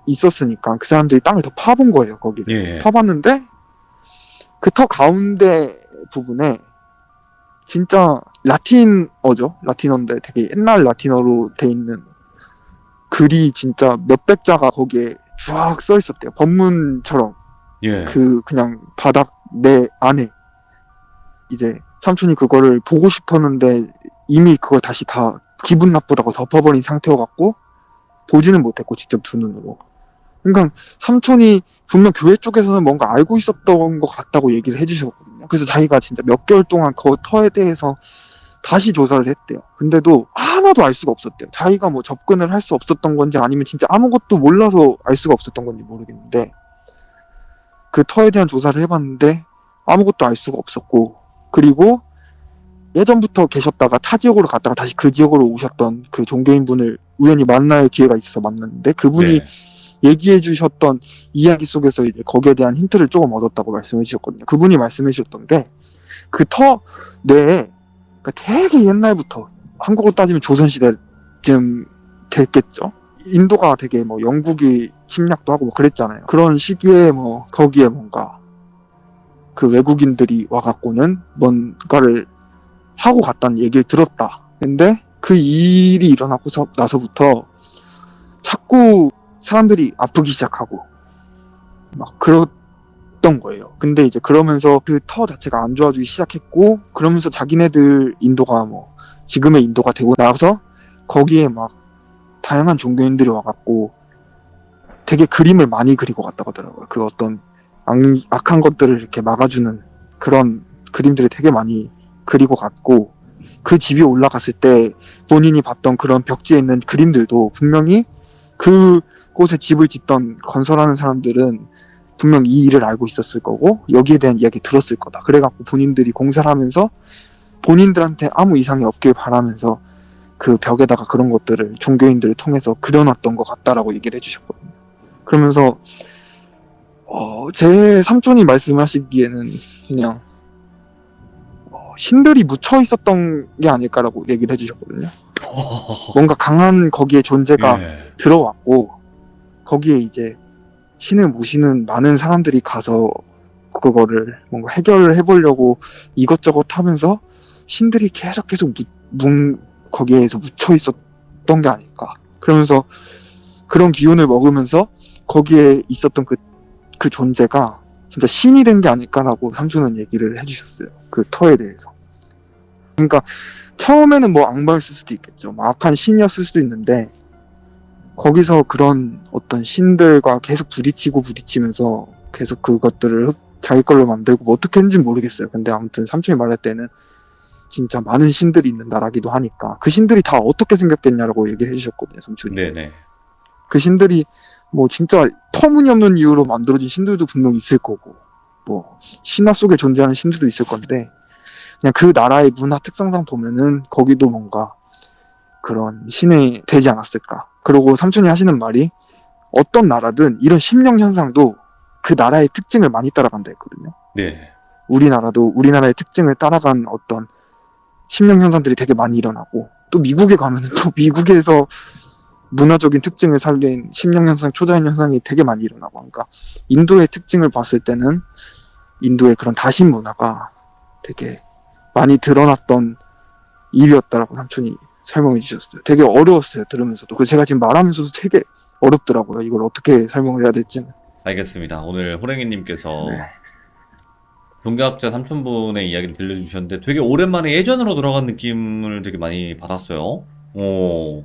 있었으니까 그 사람들이 땅을 더 파본 거예요, 거기를. 예. 파봤는데 그 터 가운데 부분에 진짜 라틴어죠. 라틴어인데 되게 옛날 라틴어로 돼 있는 글이 진짜 몇백 자가 거기에 쫙 써 있었대요. 법문처럼. 예. 그냥 바닥 내 안에 이제 삼촌이 그거를 보고 싶었는데 이미 그걸 다시 다 기분 나쁘다고 덮어버린 상태여갖고 보지는 못했고 직접 두 눈으로. 그러니까 삼촌이 분명 교회 쪽에서는 뭔가 알고 있었던 것 같다고 얘기를 해주셨거든요. 그래서 자기가 진짜 몇 개월 동안 그 터에 대해서 다시 조사를 했대요. 근데도 하나도 알 수가 없었대요. 자기가 뭐 접근을 할 수 없었던 건지 아니면 진짜 아무것도 몰라서 알 수가 없었던 건지 모르겠는데 그 터에 대한 조사를 해봤는데 아무것도 알 수가 없었고 그리고 예전부터 계셨다가 타 지역으로 갔다가 다시 그 지역으로 오셨던 그 종교인분을 우연히 만날 기회가 있어서 만났는데 그분이 네. 얘기해 주셨던 이야기 속에서 이제 거기에 대한 힌트를 조금 얻었다고 말씀해 주셨거든요. 그분이 말씀해 주셨던 게 그 터 내에 그러니까 되게 옛날부터 한국으로 따지면 조선시대쯤 됐겠죠. 인도가 되게 뭐 영국이 침략도 하고 뭐 그랬잖아요. 그런 시기에 뭐 거기에 뭔가 그 외국인들이 와갖고는 뭔가를 하고 갔다는 얘기를 들었다. 근데 그 일이 일어나고 나서부터 자꾸 사람들이 아프기 시작하고 막 그랬던 거예요. 근데 이제 그러면서 그 터 자체가 안 좋아지기 시작했고 그러면서 자기네들 인도가 뭐 지금의 인도가 되고 나서 거기에 막 다양한 종교인들이 와갖고 되게 그림을 많이 그리고 갔다고 하더라고요. 그 어떤 악한 것들을 이렇게 막아주는 그런 그림들을 되게 많이 그리고 갔고 그 집이 올라갔을 때 본인이 봤던 그런 벽지에 있는 그림들도 분명히 그곳에 집을 짓던 건설하는 사람들은 분명 이 일을 알고 있었을 거고 여기에 대한 이야기 들었을 거다. 그래갖고 본인들이 공사를 하면서 본인들한테 아무 이상이 없길 바라면서 그 벽에다가 그런 것들을 종교인들을 통해서 그려놨던 것 같다라고 얘기를 해주셨거든요. 그러면서 제 삼촌이 말씀하시기에는 그냥 신들이 묻혀 있었던 게 아닐까라고 얘기를 해주셨거든요. 뭔가 강한 거기에 존재가 예. 들어왔고 거기에 이제 신을 모시는 많은 사람들이 가서 그거를 뭔가 해결을 해보려고 이것저것 하면서 신들이 계속 거기에서 묻혀 있었던 게 아닐까. 그러면서 그런 기운을 먹으면서 거기에 있었던 그 존재가 진짜 신이 된 게 아닐까라고 삼촌은 얘기를 해주셨어요. 그 터에 대해서. 그러니까 처음에는 뭐 악마였을 수도 있겠죠. 뭐 악한 신이었을 수도 있는데 거기서 그런 어떤 신들과 계속 부딪히면서 계속 그것들을 자기 걸로 만들고 뭐 어떻게 했는지 모르겠어요. 근데 아무튼 삼촌이 말할 때는 진짜 많은 신들이 있는 나라기도 하니까 그 신들이 다 어떻게 생겼겠냐라고 얘기를 해주셨거든요. 삼촌이. 네네. 그 신들이 뭐 진짜 터무니없는 이유로 만들어진 신들도 분명 있을 거고 뭐 신화 속에 존재하는 신들도 있을 건데 그냥 그 나라의 문화 특성상 보면은 거기도 뭔가 그런 신이 되지 않았을까. 그리고 삼촌이 하시는 말이 어떤 나라든 이런 심령 현상도 그 나라의 특징을 많이 따라간다 했거든요. 네. 우리나라도 우리나라의 특징을 따라간 어떤 심령 현상들이 되게 많이 일어나고 또 미국에 가면은 또 미국에서 문화적인 특징을 살린 심령 현상, 초자연 현상이 되게 많이 일어나고 그러니까 인도의 특징을 봤을 때는 인도의 그런 다신 문화가 되게 많이 드러났던 일이었다라고 삼촌이 설명해 주셨어요. 되게 어려웠어요, 들으면서도. 그 제가 지금 말하면서도 되게 어렵더라고요. 이걸 어떻게 설명을 해야 될지는. 알겠습니다. 오늘 호랭이님께서 네. 종교학자 삼촌분의 이야기를 들려주셨는데 되게 오랜만에 예전으로 돌아간 느낌을 되게 많이 받았어요. 오,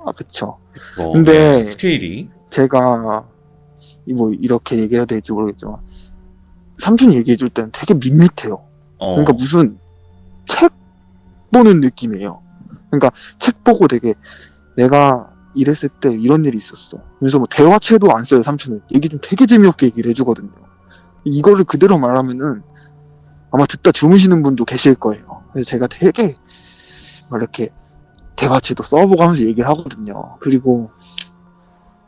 아, 그쵸. 예, 근데 스케일이. 제가 뭐 이렇게 얘기해야 될지 모르겠지만 삼촌이 얘기해 줄 때는 되게 밋밋해요. 그러니까 어, 무슨 책 보는 느낌이에요. 그러니까 책 보고 되게 내가 이랬을 때 이런 일이 있었어. 그래서 뭐 대화체도 안 써요, 삼촌은. 얘기 좀 되게 재미없게 얘기를 해주거든요. 이거를 그대로 말하면은 아마 듣다 주무시는 분도 계실 거예요. 그래서 제가 되게 막 이렇게 대화체도 써보고 하면서 얘기를 하거든요. 그리고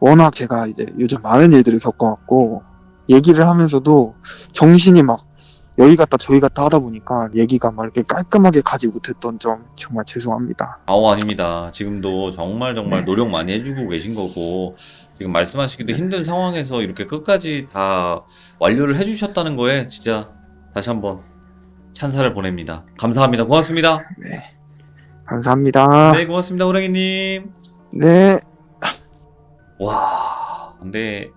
워낙 제가 이제 요즘 많은 일들을 겪어왔고 얘기를 하면서도 정신이 막 여기 갔다 저기 갔다 하다 보니까 얘기가 막 이렇게 깔끔하게 가지 못했던 점 정말 죄송합니다. 아우, 아닙니다. 지금도 정말 네, 정말 노력 많이 해주고 계신 거고, 지금 말씀하시기도 네, 힘든 상황에서 이렇게 끝까지 다 완료를 해주셨다는 거에 진짜 다시 한번 찬사를 보냅니다. 감사합니다. 고맙습니다. 네. 감사합니다. 네, 고맙습니다, 호랭이님. 네, 와, 근데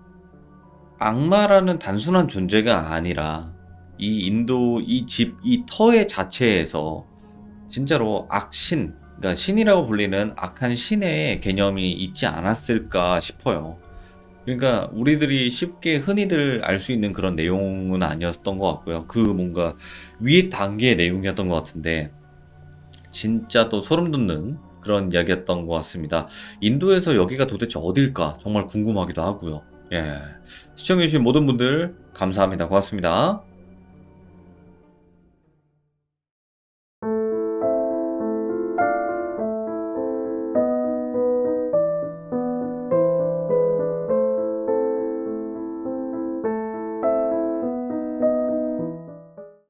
악마라는 단순한 존재가 아니라 이 인도 이 집, 이 터의 자체에서 진짜로 악신, 그러니까 신이라고 불리는 악한 신의 개념이 있지 않았을까 싶어요. 그러니까 우리들이 쉽게 흔히들 알 수 있는 그런 내용은 아니었던 것 같고요. 그 뭔가 위의 단계의 내용이었던 것 같은데 진짜 또 소름 돋는 그런 이야기였던 것 같습니다. 인도에서 여기가 도대체 어딜까 정말 궁금하기도 하고요. 예. 시청해주신 모든 분들 감사합니다. 고맙습니다.